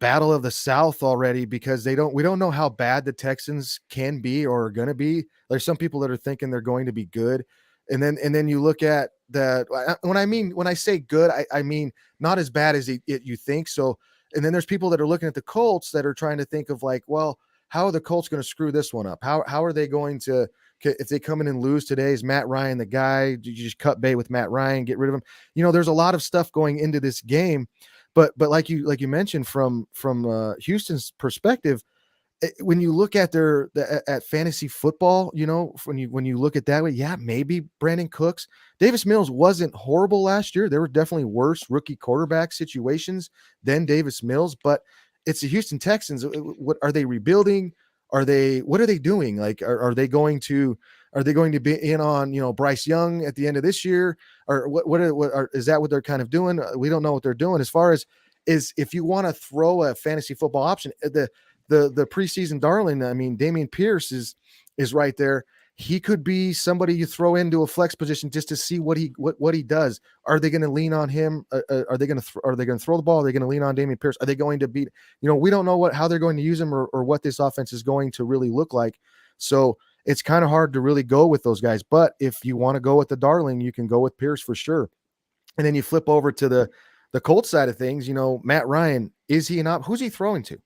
battle of the South already because we don't know how bad the Texans can be or are going to be. There's some people that are thinking they're going to be good, and then you look at when I say good, I mean not as bad as you think. So, and then there's people that are looking at the Colts that are trying to think of like, well, how are the Colts going to screw this one up? How are they going to if they come in and lose today? Is Matt Ryan the guy? Did you just cut bait with Matt Ryan, get rid of him? You know, there's a lot of stuff going into this game, but like you mentioned from Houston's perspective, when you look at at fantasy football, you know, when you look at that way, yeah, maybe Brandon Cooks, Davis Mills wasn't horrible last year. There were definitely worse rookie quarterback situations than Davis Mills, but it's the Houston Texans. What are they rebuilding? What are they doing? Like, are they going to be in on, you know, Bryce Young at the end of this year, or is that what they're kind of doing? We don't know what they're doing as far as is if you want to throw a fantasy football option, the preseason darling. I mean, Damian Pierce is right there. He could be somebody you throw into a flex position just to see what he does. Are they going to lean on him? Are they going to throw the ball? Are they going to lean on Damian Pierce? Are they going to beat? You know, we don't know how they're going to use him or what this offense is going to really look like. So it's kind of hard to really go with those guys. But if you want to go with the darling, you can go with Pierce for sure. And then you flip over to the Colts side of things. You know, Matt Ryan, is he not? Who's he throwing to?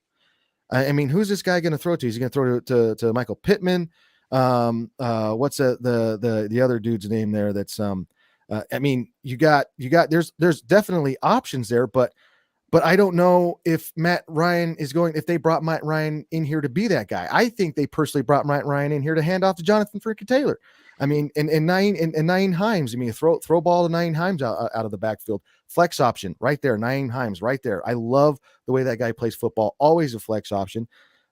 I mean, who's this guy going to throw to? Is he going to throw to Michael Pittman? What's the other dude's name there? That's I mean, you got there's definitely options there, but I don't know if Matt Ryan if they brought Matt Ryan in here to be that guy. I think they personally brought Matt Ryan in here to hand off to Jonathan freaking Taylor. I mean, and Nyheim Hines. I mean, throw ball to Nyheim Hines out of the backfield. Flex option right there. Nyheim Hines right there. I love the way that guy plays football. Always a flex option.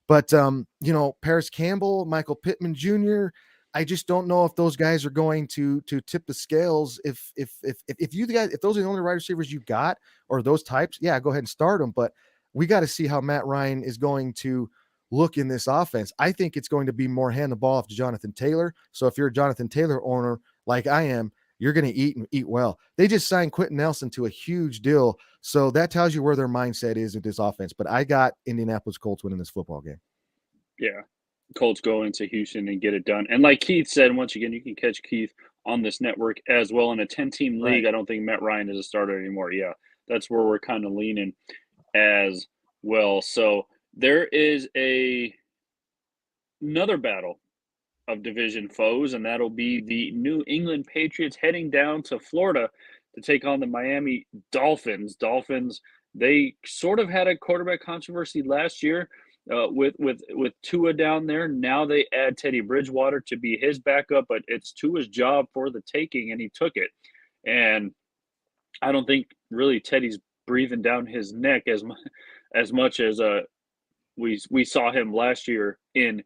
But you know, Paris Campbell, Michael Pittman Jr., I just don't know if those guys are going to tip the scales. If those are the only wide receivers you got or those types, yeah, go ahead and start them. But we got to see how Matt Ryan is going to look in this offense. I think it's going to be more hand the ball off to Jonathan Taylor. So if you're a Jonathan Taylor owner like I am, you're going to eat and eat well. They just signed Quentin Nelson to a huge deal. So that tells you where their mindset is with this offense. But I got Indianapolis Colts winning this football game. Yeah, Colts go into Houston and get it done. And like Keith said, once again, you can catch Keith on this network as well. In a 10-team league, Right. I don't think Matt Ryan is a starter anymore. Yeah, that's where we're kind of leaning as well. So there is another battle of division foes, and that'll be the New England Patriots heading down to Florida to take on the Miami Dolphins. Dolphins, they sort of had a quarterback controversy last year with Tua down there. Now they add Teddy Bridgewater to be his backup, but it's Tua's job for the taking, and he took it. And I don't think really Teddy's breathing down his neck as much as we saw him last year in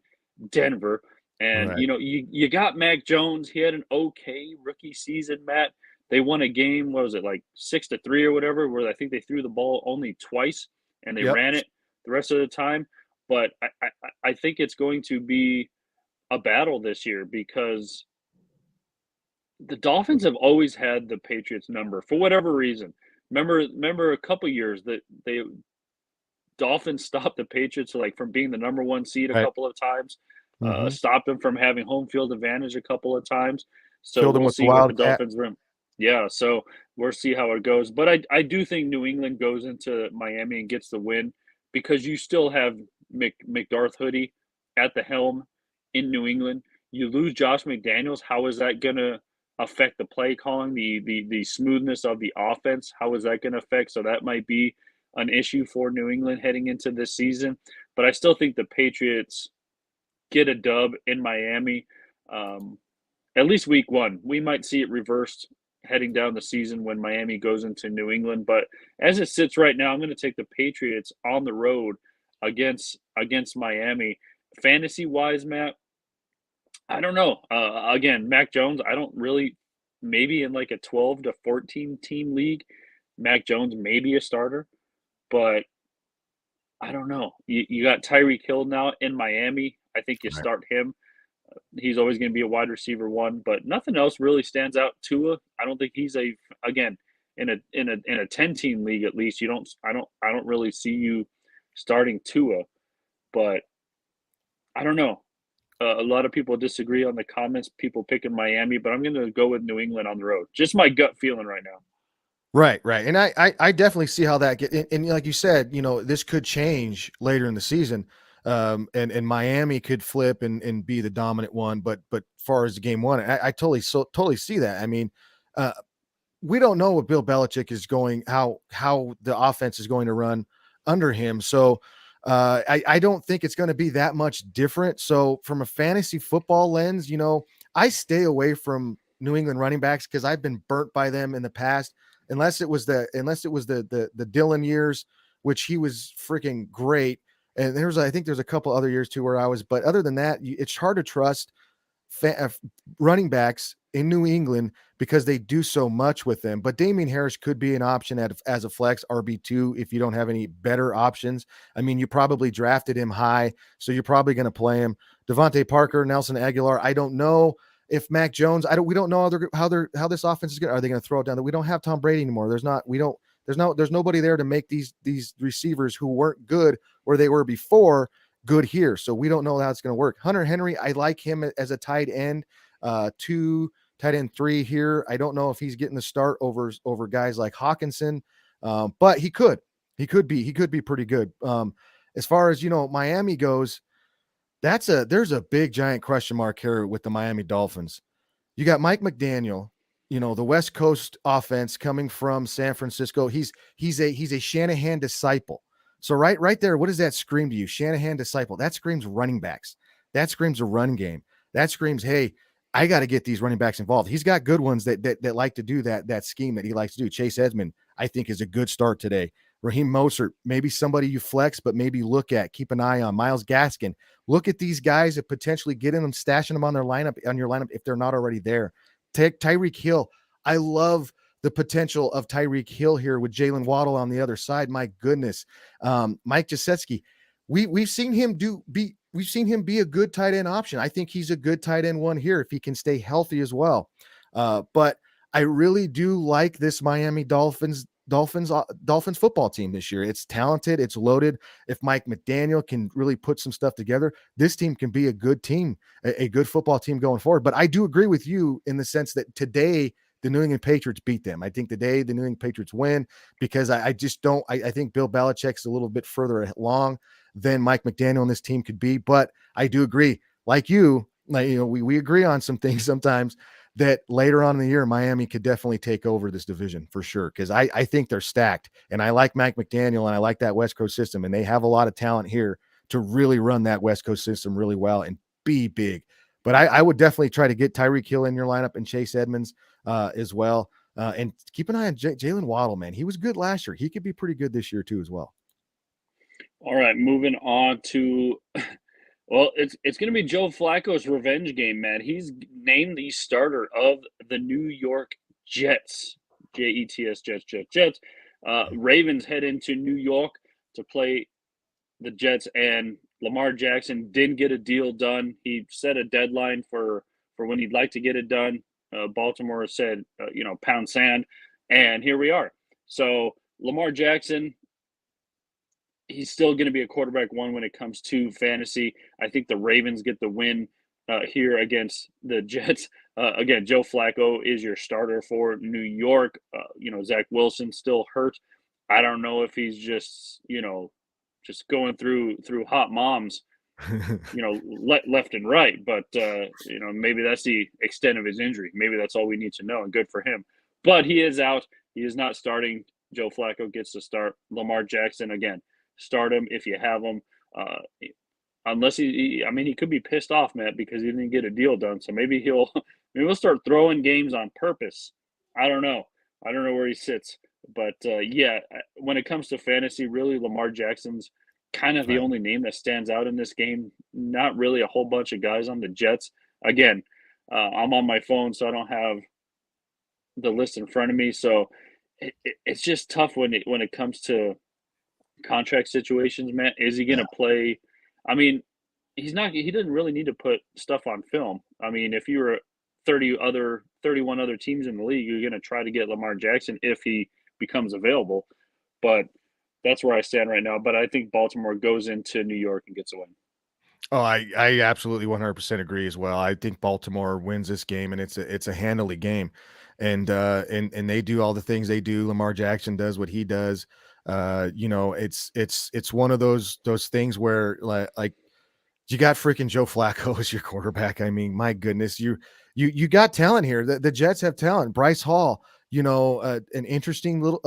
Denver. And Right. you got Mac Jones. He had an okay rookie season, Matt. They won a game, what was it, like 6-3 or whatever, where I think they threw the ball only twice and they Yep. ran it the rest of the time. But I think it's going to be a battle this year because the Dolphins have always had the Patriots number for whatever reason. Remember a couple years that they Dolphins stopped the Patriots like from being the number one seed a Right. couple of times, Hmm. stopped them from having home field advantage a couple of times. So Killed him we'll with the see what the Wildcat. Dolphins rim. Yeah, so we'll see how it goes. But I do think New England goes into Miami and gets the win because you still have McDarth Hoodie at the helm in New England. You lose Josh McDaniels. How is that going to affect the play calling, the smoothness of the offense? How is that going to affect? So that might be an issue for New England heading into this season. But I still think the Patriots get a dub in Miami, um, at least week one. We might see it reversed heading down the season when Miami goes into New England. But as it sits right now, I'm going to take the Patriots on the road against Miami. Fantasy wise, Matt, I don't know. Again, Mac Jones, I don't really, maybe in like a 12 to 14 team league, Mac Jones may be a starter, but I don't know. You got Tyreek Hill now in Miami. I think you Right. start him. He's always going to be a wide receiver one, but nothing else really stands out. Tua, I don't think he's again in a 10-team league at least. You don't I don't really see you starting Tua, but I don't know. A lot of people disagree on the comments. People picking Miami, but I'm going to go with New England on the road. Just my gut feeling right now. Right, right. And I definitely see how that get and like you said, this could change later in the season. And Miami could flip and be the dominant one, but far as game one, I totally see that. I mean, uh we don't know what Bill Belichick is going how the offense is going to run under him. So I don't think it's going to be that much different. So from a fantasy football lens, I stay away from New England running backs because I've been burnt by them in the past. Unless it was the Dylan years, which he was freaking great. And I think there's a couple other years too where I was, but other than that, it's hard to trust running backs in New England because they do so much with them. But Damian Harris could be an option as a flex RB2 if you don't have any better options. I mean, you probably drafted him high, so you're probably going to play him. Devontae Parker, Nelson Aguilar. I don't know if Mac Jones. We don't know how this offense is going. Are they going to throw it down? That we don't have Tom Brady anymore. There's nobody there to make these receivers who weren't good where they were before good here. So we don't know how it's going to work. Hunter Henry, I like him as a tight end, 2, tight end 3 here. I don't know if he's getting the start over guys like Hawkinson, but he could be pretty good. As far as Miami goes, there's a big giant question mark here with the Miami Dolphins. You got Mike McDaniel, the West Coast offense coming from San Francisco. He's a Shanahan disciple. So right there, what does that scream to you? Shanahan disciple. That screams running backs. That screams a run game. That screams, hey, I got to get these running backs involved. He's got good ones that like to do that scheme that he likes to do. Chase Edmond, I think, is a good start today. Raheem Mostert, maybe somebody you flex, but maybe look at, keep an eye on. Myles Gaskin. Look at these guys that potentially getting them, stashing them on your lineup if they're not already there. Take Tyreek Hill. I love the potential of Tyreek Hill here with Jalen Waddle on the other side. My goodness. Mike Gesicki, we've seen him be a good tight end option. I think he's a good tight end one here if he can stay healthy as well. But I really do like this Miami Dolphins Dolphins football team this year. It's talented, it's loaded. If Mike McDaniel can really put some stuff together, this team can be a good team, a good football team going forward. But I do agree with you in the sense that today the New England Patriots beat them. I think today the New England Patriots win because I just don't. I think Bill Belichick's a little bit further along than Mike McDaniel and this team could be. But I do agree, like you, we agree on some things sometimes that later on in the year, Miami could definitely take over this division for sure. Cause I think they're stacked and I like Mike McDaniel and I like that West Coast system and they have a lot of talent here to really run that West Coast system really well and be big. But I would definitely try to get Tyreek Hill in your lineup and Chase Edmonds as well. And keep an eye on Jalen Waddle, man. He was good last year. He could be pretty good this year too as well. All right, moving on to well, it's going to be Joe Flacco's revenge game, man. He's named the starter of the New York Jets, Jets, Jets, Jets, Jets. Ravens head into New York to play the Jets, and Lamar Jackson didn't get a deal done. He set a deadline for when he'd like to get it done. Baltimore said, pound sand, and here we are. So Lamar Jackson, he's still going to be a quarterback one when it comes to fantasy. I think the Ravens get the win here against the Jets. Again, Joe Flacco is your starter for New York. Zach Wilson still hurt. I don't know if he's just going through hot moms, left and right. But maybe that's the extent of his injury. Maybe that's all we need to know, and good for him. But he is out. He is not starting. Joe Flacco gets to start. Lamar Jackson again. Start him if you have him. Unless he could be pissed off, Matt, because he didn't get a deal done. So maybe he'll start throwing games on purpose. I don't know. I don't know where he sits. But when it comes to fantasy, really Lamar Jackson's kind of the Right. only name that stands out in this game. Not really a whole bunch of guys on the Jets. Again, I'm on my phone, so I don't have the list in front of me. So it's just tough when it comes to contract situations, man. Is he going Yeah. to play? I mean, he's not. He doesn't really need to put stuff on film. I mean, if you were 31 other teams in the league, you're going to try to get Lamar Jackson if he becomes available. But that's where I stand right now. But I think Baltimore goes into New York and gets a win. Oh, I absolutely 100% agree as well. I think Baltimore wins this game, and it's a handily game, and they do all the things they do. Lamar Jackson does what he does. It's one of those things where like you got freaking Joe Flacco as your quarterback. I mean, my goodness, you got talent here. The Jets have talent. Bryce Hall, an interesting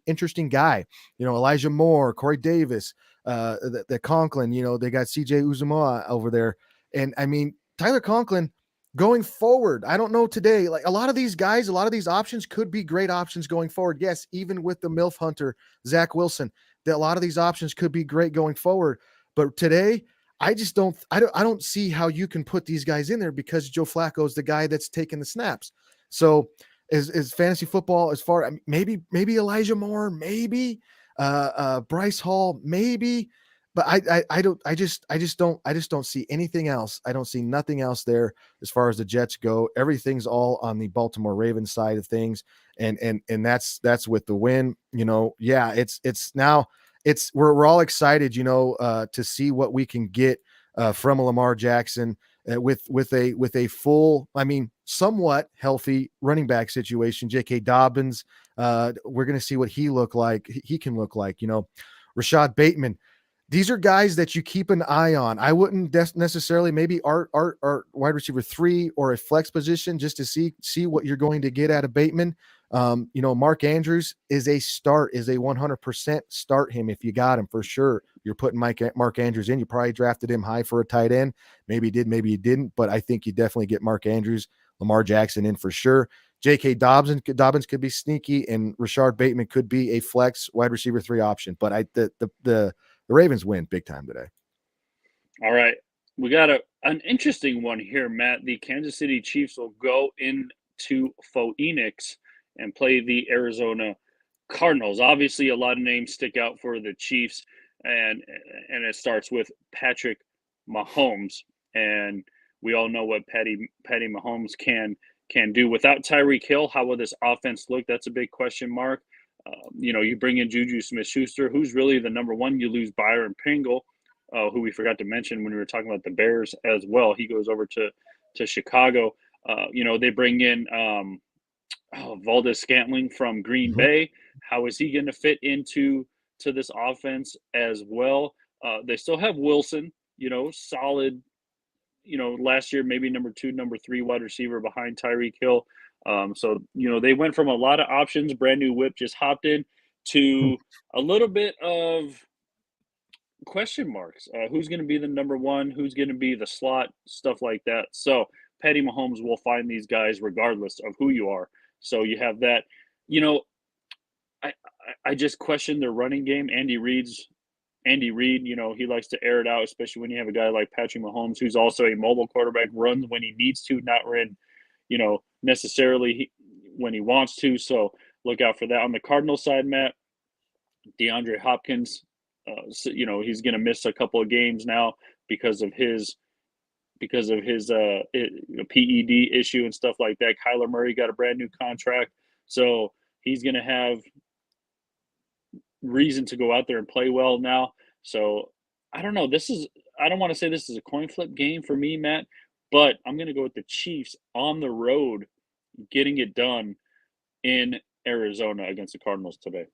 interesting guy. Elijah Moore, Corey Davis, the Conklin. They got C.J. Uzumah over there, and I mean Tyler Conklin. Going forward, I don't know today. Like a lot of these guys, a lot of these options could be great options going forward. Yes, even with the MILF Hunter, Zach Wilson, that a lot of these options could be great going forward. But today, I don't see how you can put these guys in there because Joe Flacco is the guy that's taking the snaps. So is fantasy football as far maybe Elijah Moore, maybe Bryce Hall, maybe, but I just don't see anything else. I don't see nothing else there as far as the Jets go. Everything's all on the Baltimore Ravens side of things, and that's with the win. Yeah, it's now we're all excited, to see what we can get from Lamar Jackson with a full, I mean, somewhat healthy running back situation. J.K. Dobbins, we're going to see what he can look like. Rashad Bateman. These are guys that you keep an eye on. I wouldn't necessarily maybe art wide receiver 3 or a flex position just to see what you're going to get out of Bateman. Mark Andrews is a 100% start him if you got him for sure. You're putting Mark Andrews in. You probably drafted him high for a tight end. Maybe you did, maybe you didn't, but I think you definitely get Mark Andrews, Lamar Jackson in for sure. J.K. Dobbins could be sneaky, and Rashard Bateman could be a flex wide receiver 3 option. But the Ravens win big time today. All right. We got an interesting one here, Matt. The Kansas City Chiefs will go into Phoenix and play the Arizona Cardinals. Obviously, a lot of names stick out for the Chiefs, and it starts with Patrick Mahomes. And we all know what Patty Mahomes can do. Without Tyreek Hill, how will this offense look? That's a big question mark. You bring in Juju Smith-Schuster, who's really the number one. You lose Byron Pringle, who we forgot to mention when we were talking about the Bears as well. He goes over to Chicago. They bring in Valdez Scantling from Green Mhm. Bay. How is he going to fit into this offense as well? They still have Wilson, solid. Last year maybe number two, number three wide receiver behind Tyreek Hill. They went from a lot of options. Brand new whip just hopped in to a little bit of question marks. Who's going to be the number one? Who's going to be the slot? Stuff like that. So Patty Mahomes will find these guys regardless of who you are. So you have that. You know, I just question their running game. Andy Reid, he likes to air it out, especially when you have a guy like Patrick Mahomes, who's also a mobile quarterback, runs when he needs to, not run, necessarily when he wants to. So look out for that. On the Cardinal side, Matt, DeAndre Hopkins, he's going to miss a couple of games now because of his PED issue and stuff like that. Kyler Murray got a brand new contract, so he's going to have reason to go out there and play well now. So I don't know. I don't want to say this is a coin flip game for me, Matt, but I'm going to go with the Chiefs on the road getting it done in Arizona against the Cardinals today.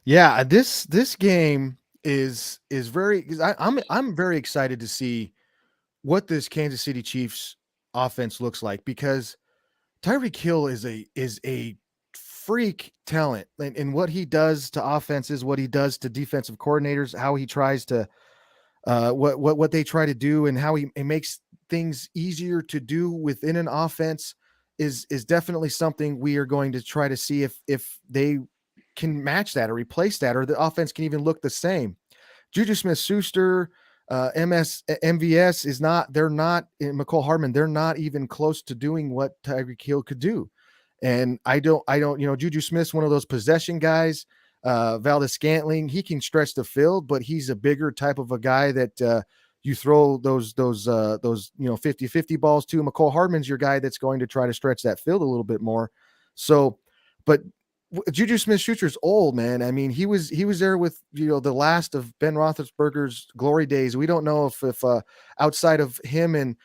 Yeah, this game is very 'cause I'm very excited to see what this Kansas City Chiefs offense looks like because Tyreek Hill is a freak talent and what he does to offenses, what he does to defensive coordinators, how he tries to what they try to do and how he makes things easier to do within an offense is definitely something we are going to try to see if they can match that or replace that or the offense can even look the same. Juju Smith-Schuster, MVS is not. They're not. McCole Hardman. They're not even close to doing what Tyreek Hill could do. And I don't. Juju Smith's one of those possession guys. Valdez Scantling, he can stretch the field, but he's a bigger type of a guy that you throw those 50-50 balls to. McCole Hardman's your guy that's going to try to stretch that field a little bit more. So, but Juju Smith-Schuster's old, man. I mean, he was there with the last of Ben Roethlisberger's glory days. We don't know if outside of him and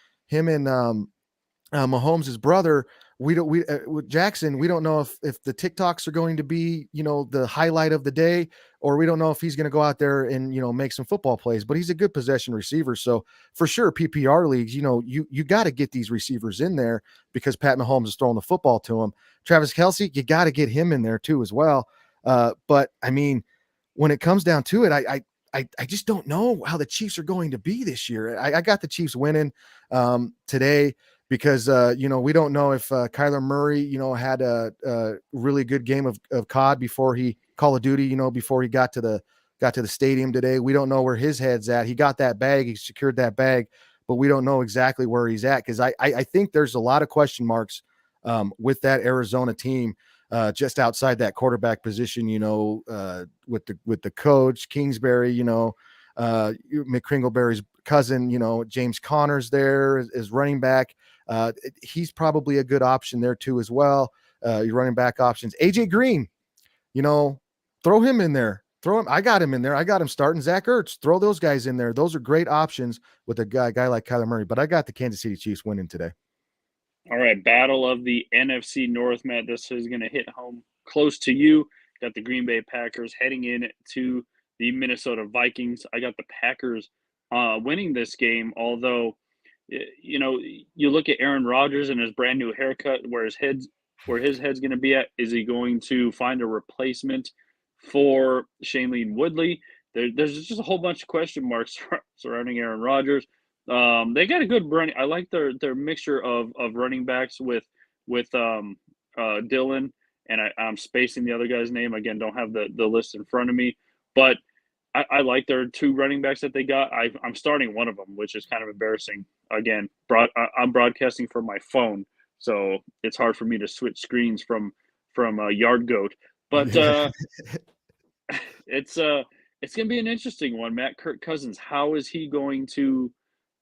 Mahomes, his brother, with Jackson, we don't know if the TikToks are going to be the highlight of the day, or we don't know if he's going to go out there and make some football plays. But he's a good possession receiver, so for sure PPR leagues, you got to get these receivers in there because Pat Mahomes is throwing the football to him. Travis Kelce, you got to get him in there too as well. But I mean, when it comes down to it, I just don't know how the Chiefs are going to be this year. I got the Chiefs winning today because we don't know if Kyler Murray had a really good game of COD before Call of Duty before he got to the stadium today. We don't know where his head's at. He got that bag, he secured that bag, but we don't know exactly where he's at because I think there's a lot of question marks with that Arizona team. Just outside that quarterback position, with the coach Kingsbury, McCringleberry's cousin, James Conner's there as running back. He's probably a good option there too as well. Your running back options, AJ Green, throw him in there. Throw him. I got him in there. I got him starting. Zach Ertz, throw those guys in there. Those are great options with a guy like Kyler Murray. But I got the Kansas City Chiefs winning today. All right, battle of the NFC North, Matt. This is going to hit home close to you. Got the Green Bay Packers heading in to the Minnesota Vikings. I got the Packers winning this game, although you look at Aaron Rodgers and his brand new haircut, where his head's going to be at. Is he going to find a replacement for Shailene Woodley? There's just a whole bunch of question marks surrounding Aaron Rodgers. They got a good running. I like their mixture of running backs with Dylan, and I'm spacing the other guy's name again. Don't have the list in front of me, but I like their two running backs that they got. I'm starting one of them, which is kind of embarrassing. Again, I'm broadcasting from my phone, so it's hard for me to switch screens from Yard Goat. But it's gonna be an interesting one, Matt. Kirk Cousins, how is he going to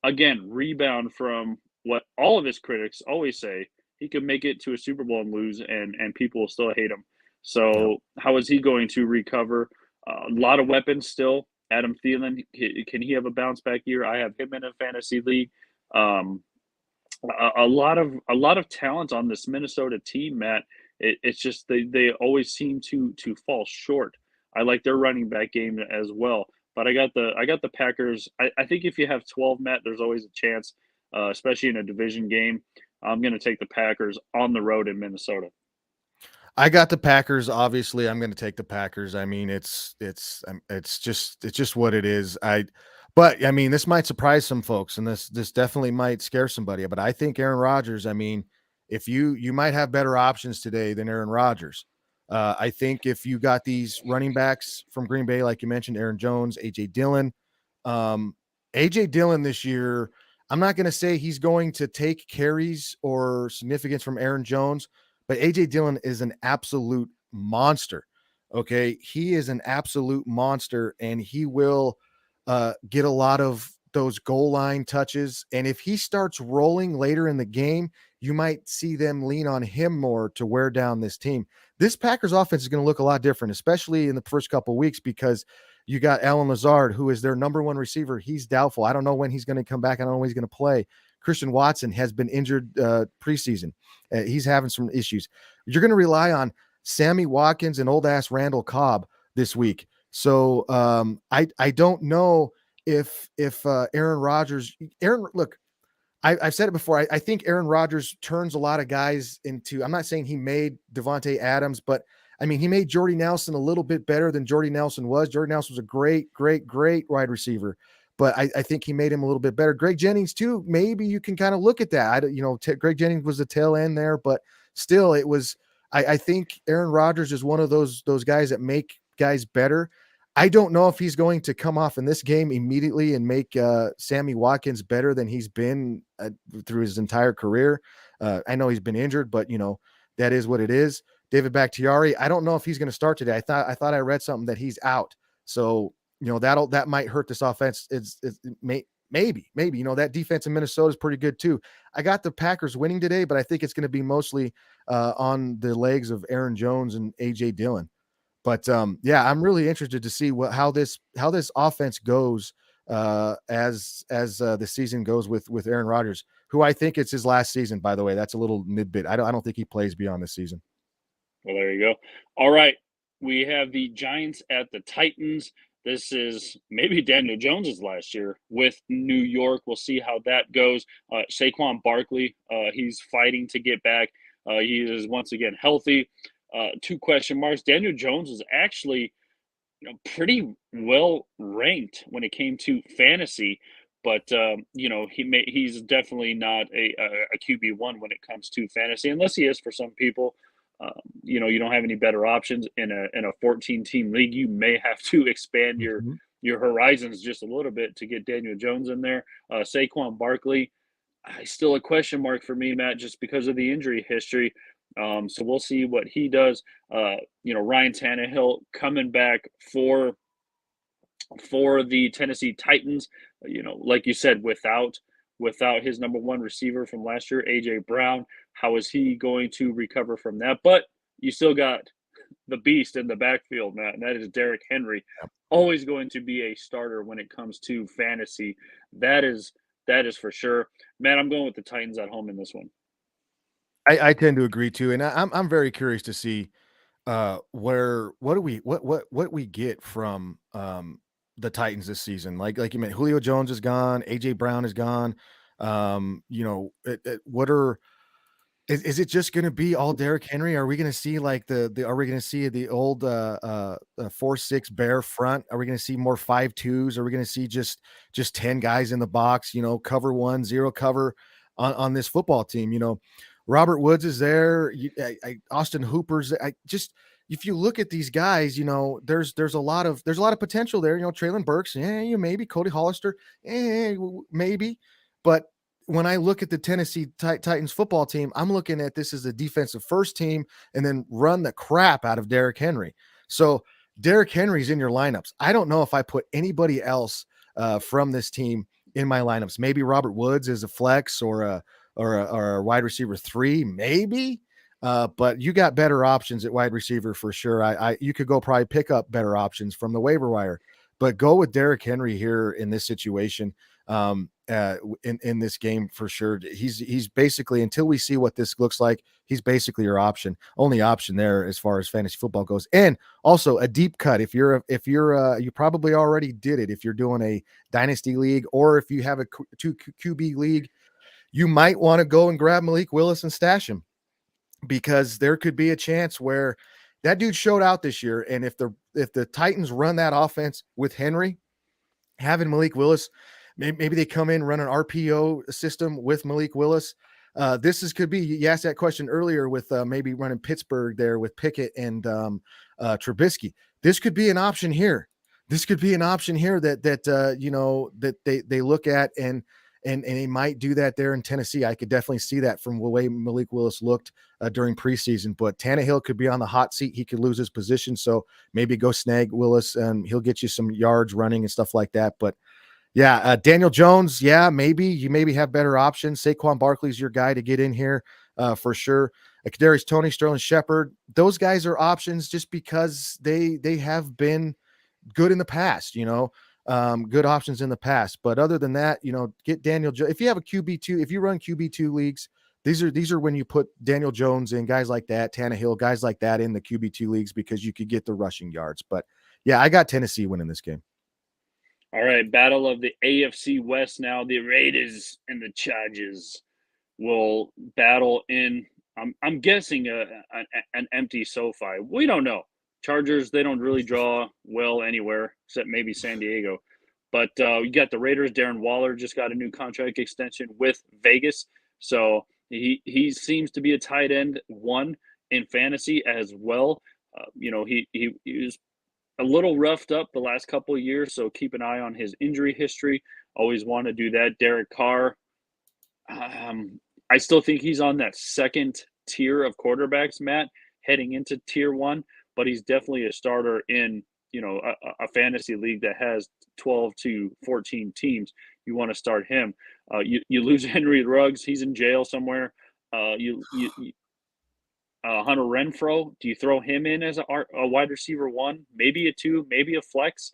again rebound from what all of his critics always say? He could make it to a Super Bowl and lose, and people will still hate him. Yeah. So how is he going to recover? A lot of weapons still. Adam Thielen, can he have a bounce back year? I have him in a fantasy league. Um, a lot of talent on this Minnesota team, Matt. It's just they always seem to fall short. I like their running back game as well, but I got the Packers. I think if you have 12, Matt, there's always a chance, especially in a division game. I'm going to take the Packers on the road in Minnesota. I got the Packers. Obviously, I'm going to take the Packers. I mean, it's just what it is. But I mean, this might surprise some folks, and this definitely might scare somebody. But I think Aaron Rodgers. I mean, if you might have better options today than Aaron Rodgers. I think if you got these running backs from Green Bay, like you mentioned, Aaron Jones, AJ Dillon, um, AJ Dillon this year. I'm not going to say he's going to take carries or significance from Aaron Jones, but AJ Dillon is an absolute monster. Okay. He is an absolute monster, and he will get a lot of those goal line touches. And if he starts rolling later in the game, you might see them lean on him more to wear down this team. This Packers offense is going to look a lot different, especially in the first couple of weeks, because you got Alan Lazard, who is their number one receiver. He's doubtful. I don't know when he's going to come back. I don't know when he's going to play. Christian Watson has been injured preseason. He's having some issues. You're going to rely on Sammy Watkins and old ass Randall Cobb this week. So I don't know if Aaron Rodgers, look, I've said it before. I think Aaron Rodgers turns a lot of guys into. I'm not saying he made Devontae Adams, but I mean he made Jordy Nelson a little bit better than Jordy Nelson was. Jordy Nelson was a great wide receiver, but I think he made him a little bit better. Greg Jennings too. Maybe you can kind of look at that. Greg Jennings was the tail end there, but still, it was. I think Aaron Rodgers is one of those guys that make guys better. I don't know if he's going to come off in this game immediately and make Sammy Watkins better than he's been through his entire career. I know he's been injured, but that is what it is. David Bakhtiari, I don't know if he's going to start today. I thought I read something that he's out, so that might hurt this offense. Maybe that defense in Minnesota is pretty good too. I got the Packers winning today, but I think it's going to be mostly on the legs of Aaron Jones and AJ Dillon. But yeah, I'm really interested to see how this offense goes as the season goes with Aaron Rodgers, who I think it's his last season. By the way, that's a little midbit. I don't think he plays beyond this season. Well, there you go. All right. We have the Giants at the Titans. This is maybe Daniel Jones's last year with New York. We'll see how that goes. Saquon Barkley, he's fighting to get back. He is once again healthy. Two question marks. Daniel Jones is actually pretty well ranked when it came to fantasy, but he's definitely not a QB1 when it comes to fantasy, unless he is for some people. You don't have any better options in a 14 team league. You may have to expand Mhm. your horizons just a little bit to get Daniel Jones in there. Saquon Barkley, still a question mark for me, Matt, just because of the injury history. So we'll see what he does. Ryan Tannehill coming back for the Tennessee Titans. Like you said, without his number one receiver from last year, AJ Brown. How is he going to recover from that? But you still got the beast in the backfield, Matt, and that is Derrick Henry. Always going to be a starter when it comes to fantasy. That is for sure. Man, I'm going with the Titans at home in this one. I tend to agree too, and I'm very curious to see what we get from the Titans this season. Like you meant, Julio Jones is gone, AJ Brown is gone. What are is it just going to be all Derrick Henry? Are we going to see like are we going to see the old 4-6 bear front? Are we going to see more 5-2s? Are we going to see just 10 guys in the box, cover one, zero cover on this football team? Robert Woods is there. Austin Hooper's. If you look at these guys, there's a lot of potential there. Traylon Burks, maybe Cody Hollister, maybe, but when I look at the Tennessee Titans football team, I'm looking at this as a defensive first team and then run the crap out of Derrick Henry. So Derrick Henry's in your lineups. I don't know if I put anybody else from this team in my lineups. Maybe Robert Woods is a flex or a wide receiver 3, maybe. But you got better options at wide receiver for sure. You could go probably pick up better options from the waiver wire, but go with Derrick Henry here in this situation. In this game for sure. He's basically, until we see what this looks like, he's basically your only option there as far as fantasy football goes. And also a deep cut. If you're you probably already did it if you're doing a dynasty league, or if you have a 2 QB league, you might want to go and grab Malik Willis and stash him, because there could be a chance where that dude showed out this year. And if the Titans run that offense with Henry, having Malik Willis, maybe they come in, run an RPO system with Malik Willis. Could be, you asked that question earlier with maybe running Pittsburgh there with Pickett and Trubisky. This could be an option here. That they look at, and they might do that there in Tennessee. I could definitely see that from the way Malik Willis looked during preseason. But Tannehill could be on the hot seat. He could lose his position. So maybe go snag Willis, and he'll get you some yards running and stuff like that. But yeah, Daniel Jones, yeah, you have better options. Saquon Barkley's your guy to get in here for sure. Kadarius Toney, Sterling Shepard, those guys are options just because they have been good in the past, good options in the past. But other than that, get Daniel Jones. If you have a QB2, if you run QB2 leagues, these are when you put Daniel Jones in, guys like that, Tannehill, guys like that in the QB2 leagues, because you could get the rushing yards. But yeah, I got Tennessee winning this game. All right, battle of the AFC West now. The Raiders and the Chargers will battle in, I'm guessing, an empty SoFi. We don't know. Chargers, they don't really draw well anywhere except maybe San Diego. But you got the Raiders. Darren Waller just got a new contract extension with Vegas. So he seems to be a tight end one in fantasy as well. He was a little roughed up the last couple of years, so keep an eye on his injury history. Always want to do that. Derek Carr, I still think he's on that second tier of quarterbacks, Matt, heading into tier one, but he's definitely a starter in a fantasy league that has 12 to 14 teams. You want to start him. You lose Henry Ruggs, he's in jail somewhere. Hunter Renfrow, do you throw him in as a wide receiver one, maybe a two, maybe a flex?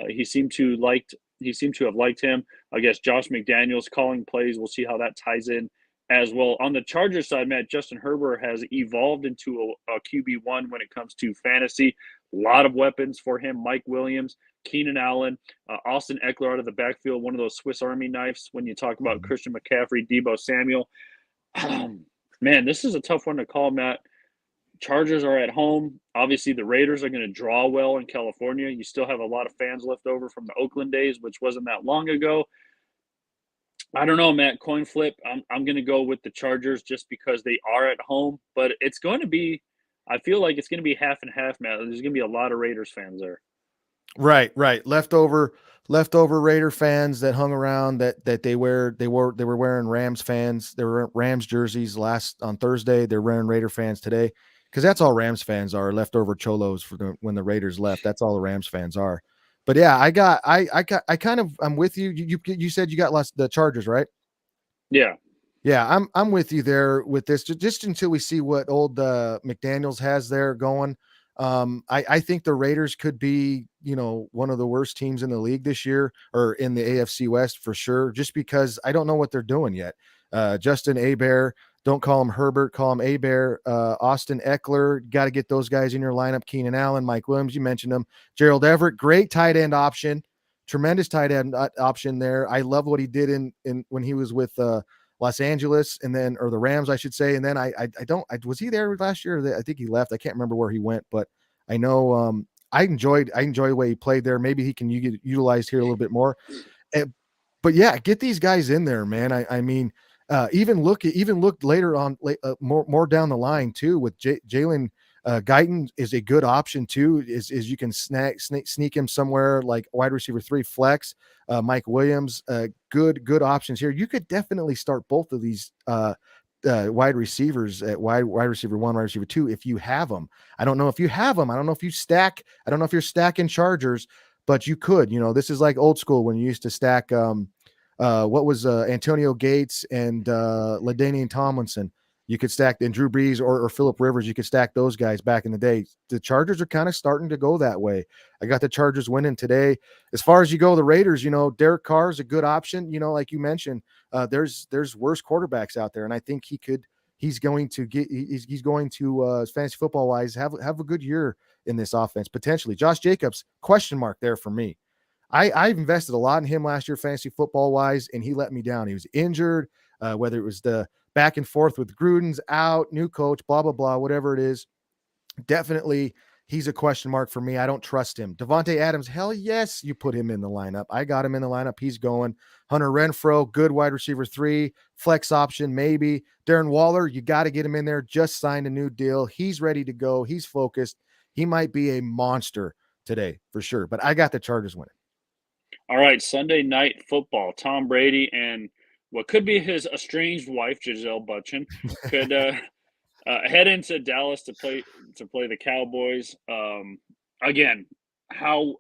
He seemed to have liked him. I guess Josh McDaniels calling plays. We'll see how that ties in as well. On the Chargers side, Matt, Justin Herbert has evolved into a QB1 when it comes to fantasy. A lot of weapons for him. Mike Williams, Keenan Allen, Austin Eckler out of the backfield, one of those Swiss Army knives when you talk about Christian McCaffrey, Deebo Samuel. Man, this is a tough one to call, Matt. Chargers are at home. Obviously, the Raiders are going to draw well in California. You still have a lot of fans left over from the Oakland days, which wasn't that long ago. I don't know, Matt. Coin flip. I'm going to go with the Chargers just because they are at home. But it's going to be, I feel like it's going to be half and half, Matt. There's going to be a lot of Raiders fans there. Right. Leftover Raider fans that hung around that they were wearing Rams fans. They were Rams jerseys on Thursday. They're wearing Raider fans today, because that's all Rams fans are, leftover cholos when the Raiders left. That's all the Rams fans are. But yeah, I'm with you. You said you got the Chargers, right? Yeah. Yeah, I'm with you there with this. Just until we see what old McDaniels has there going. I think the Raiders could be, one of the worst teams in the league this year, or in the AFC West for sure, just because I don't know what they're doing yet. Justin Herbert, don't call him Herbert, call him Herbert. Austin Eckler, got to get those guys in your lineup. Keenan Allen, Mike Williams, you mentioned them. Gerald Everett, great tight end option, tremendous tight end option there. I love what he did in when he was with Los Angeles, or the Rams, I should say. And then was he there last year? I think he left. I can't remember where he went, but I know I enjoy the way he played there. Maybe he can get utilized here a little bit more. But yeah, get these guys in there, man. I mean, even look later on, more down the line too, with Jalen Guyton is a good option too. Is you can sneak him somewhere like wide receiver 3 flex. Mike Williams, good options here. You could definitely start both of these wide receivers at wide receiver 1, wide receiver 2 if you have them. I don't know if you have them. I don't know if you stack. I don't know if you're stacking Chargers, but you could. This is like old school when you used to stack. What was Antonio Gates and LaDainian Tomlinson. You could stack and Drew Brees or Phillip Rivers. You could stack those guys back in the day. The Chargers are kind of starting to go that way. I got the Chargers winning today. As far as you go, the Raiders, Derek Carr is a good option. Like you mentioned, there's worse quarterbacks out there, and I think he's going to fantasy football wise have a good year in this offense potentially. Josh Jacobs, question mark there for me. I've invested a lot in him last year fantasy football wise, and he let me down. He was injured, whether it was the back and forth with Gruden's out, new coach, blah, blah, blah, whatever it is. Definitely, he's a question mark for me. I don't trust him. Devontae Adams, hell yes, you put him in the lineup. I got him in the lineup. He's going. Hunter Renfrow, good wide receiver 3, flex option, maybe. Darren Waller, you got to get him in there. Just signed a new deal. He's ready to go. He's focused. He might be a monster today for sure, but I got the Chargers winning. All right, Sunday Night Football. Tom Brady and what could be his estranged wife, Gisele Butchen, could head into Dallas to play the Cowboys. Again, how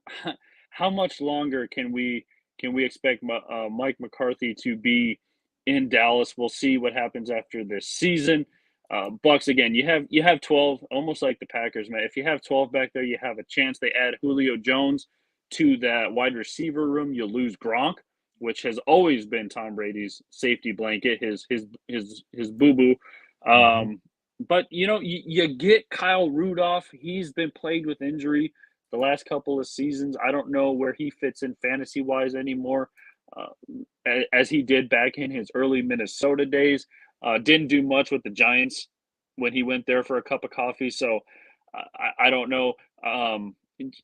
much longer can we expect Mike McCarthy to be in Dallas? We'll see what happens after this season. Bucks, again, you have 12, almost like the Packers, man. If you have 12 back there, you have a chance. They add Julio Jones to that wide receiver room. You lose Gronk, which has always been Tom Brady's safety blanket, his boo-boo. But, you get Kyle Rudolph. He's been plagued with injury the last couple of seasons. I don't know where he fits in fantasy-wise anymore, as he did back in his early Minnesota days. Didn't do much with the Giants when he went there for a cup of coffee. So I don't know.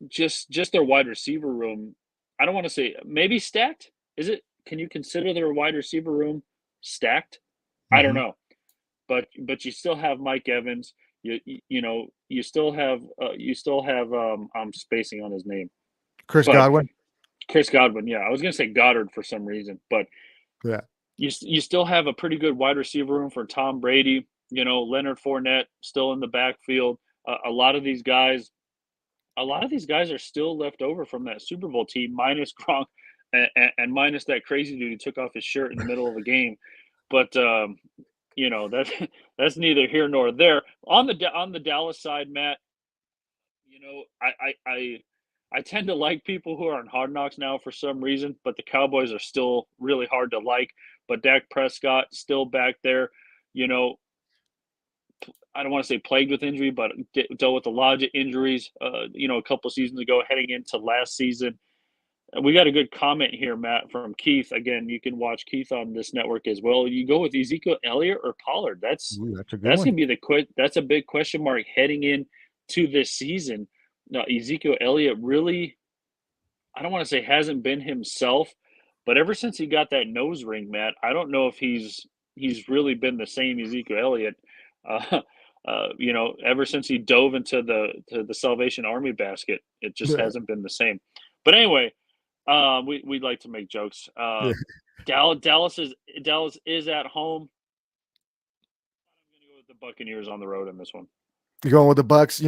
Just their wide receiver room. I don't want to say maybe stacked. Can you consider their wide receiver room stacked? I don't know. But you still have Mike Evans. You still have I'm spacing on his name. Chris Godwin. Chris Godwin, yeah. I was gonna say Goddard for some reason, but yeah. You still have a pretty good wide receiver room for Tom Brady. Leonard Fournette still in the backfield. A lot of these guys are still left over from that Super Bowl team, minus Gronk and minus that crazy dude who took off his shirt in the middle of a game. But that's neither here nor there. On the Dallas side, Matt, I tend to like people who are on Hard Knocks now for some reason, but the Cowboys are still really hard to like. But Dak Prescott still back there, I don't want to say plagued with injury, but dealt with a lot of injuries, a couple of seasons ago heading into last season. We got a good comment here, Matt, from Keith. Again, you can watch Keith on this network as well. You go with Ezekiel Elliott or Pollard. That's going to be that's a big question mark heading in to this season. Now, Ezekiel Elliott really, I don't want to say hasn't been himself, but ever since he got that nose ring, Matt, I don't know if he's really been the same Ezekiel Elliott. Ever since he dove into the Salvation Army basket, it just hasn't been the same. But anyway, we'd like to make jokes. Dallas is at home. I'm going to go with the Buccaneers on the road in this one. You're going with the Bucks.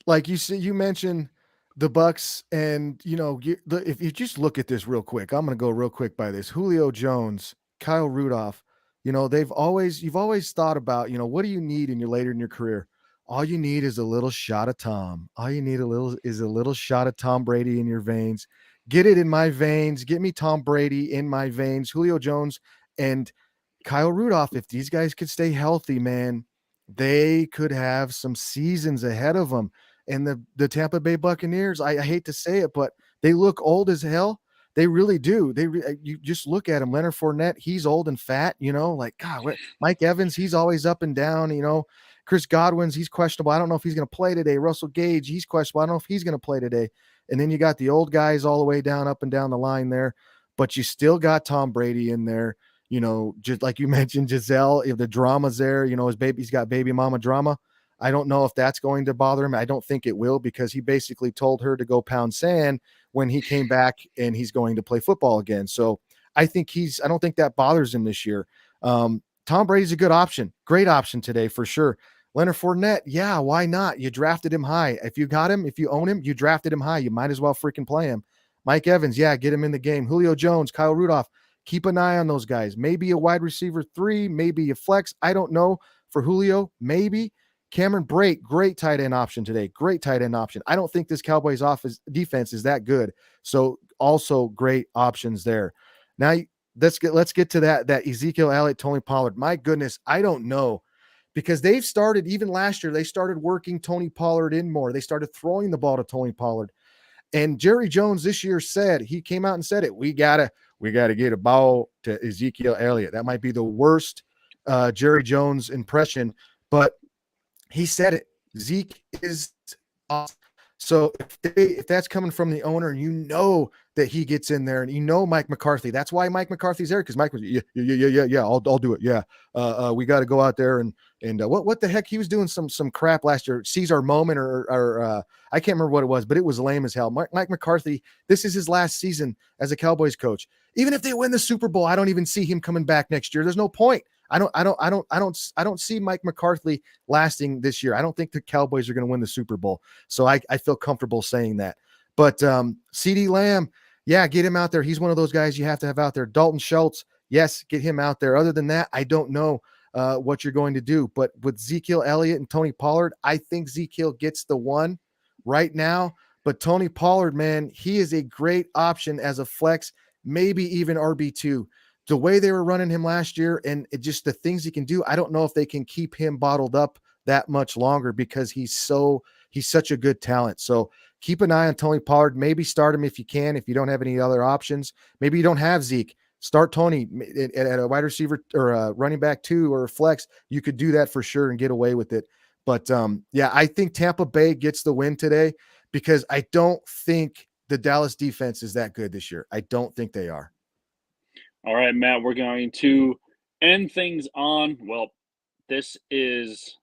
Like you mentioned the Bucks, and if you just look at this real quick, I'm going to go real quick by this. Julio Jones, Kyle Rudolph. You've always thought about, what do you need later in your career? All you need is a little shot of Tom. All you need is a little shot of Tom Brady in your veins. Get it in my veins. Get me Tom Brady in my veins. Julio Jones and Kyle Rudolph, if these guys could stay healthy, man, they could have some seasons ahead of them. And the Tampa Bay Buccaneers, I hate to say it, but they look old as hell. They really do. You just look at him. Leonard Fournette, he's old and fat, like, God, Mike Evans, he's always up and down, Chris Godwin's, he's questionable. I don't know if he's going to play today. Russell Gage, he's questionable. I don't know if he's going to play today. And then you got the old guys all the way down, up and down the line there, but you still got Tom Brady in there, just like you mentioned, Gisele, if the drama's there, he's got baby mama drama. I don't know if that's going to bother him. I don't think it will, because he basically told her to go pound sand when he came back and he's going to play football again. So I don't think that bothers him this year. Tom Brady's a good option. Great option today for sure. Leonard Fournette, yeah, why not? You drafted him high. If you got him, if you own him, you drafted him high. You might as well freaking play him. Mike Evans, yeah, get him in the game. Julio Jones, Kyle Rudolph, keep an eye on those guys. Maybe a wide receiver 3, maybe a flex. I don't know. for Julio? Maybe. Cameron Brate, great tight end option today. Great tight end option. I don't think this Cowboys defense is that good. So also great options there. Now let's get to that Ezekiel Elliott, Tony Pollard. My goodness, I don't know, because they've started, even last year, they started working Tony Pollard in more. They started throwing the ball to Tony Pollard. And Jerry Jones this year he came out and said it. We gotta get a ball to Ezekiel Elliott. That might be the worst Jerry Jones impression, but he said it. Zeke is awesome. So if that's coming from the owner, and you know that he gets in there, and you know Mike McCarthy, that's why Mike McCarthy's there, because Mike was yeah, I'll do it. Yeah, we got to go out there and what the heck, he was doing some crap last year, seize our moment, or I can't remember what it was, but it was lame as hell. Mike McCarthy, this is his last season as a Cowboys coach. Even if they win the Super Bowl, I don't even see him coming back next year. There's no point. I don't see Mike McCarthy lasting this year. I don't think the Cowboys are going to win the Super Bowl. So I feel comfortable saying that. But CeeDee Lamb, yeah, get him out there. He's one of those guys you have to have out there. Dalton Schultz, yes, get him out there. Other than that, I don't know what you're going to do. But with Ezekiel Elliott and Tony Pollard, I think Ezekiel gets the one right now. But Tony Pollard, man, he is a great option as a flex, maybe even RB2. The way they were running him last year, and just the things he can do, I don't know if they can keep him bottled up that much longer, because he's such a good talent. So keep an eye on Tony Pollard. Maybe start him if you can, if you don't have any other options. Maybe you don't have Zeke. Start Tony at a wide receiver or a running back 2 or a flex. You could do that for sure and get away with it. But yeah, I think Tampa Bay gets the win today, because I don't think the Dallas defense is that good this year. I don't think they are. All right, Matt, we're going to end things on, well, this is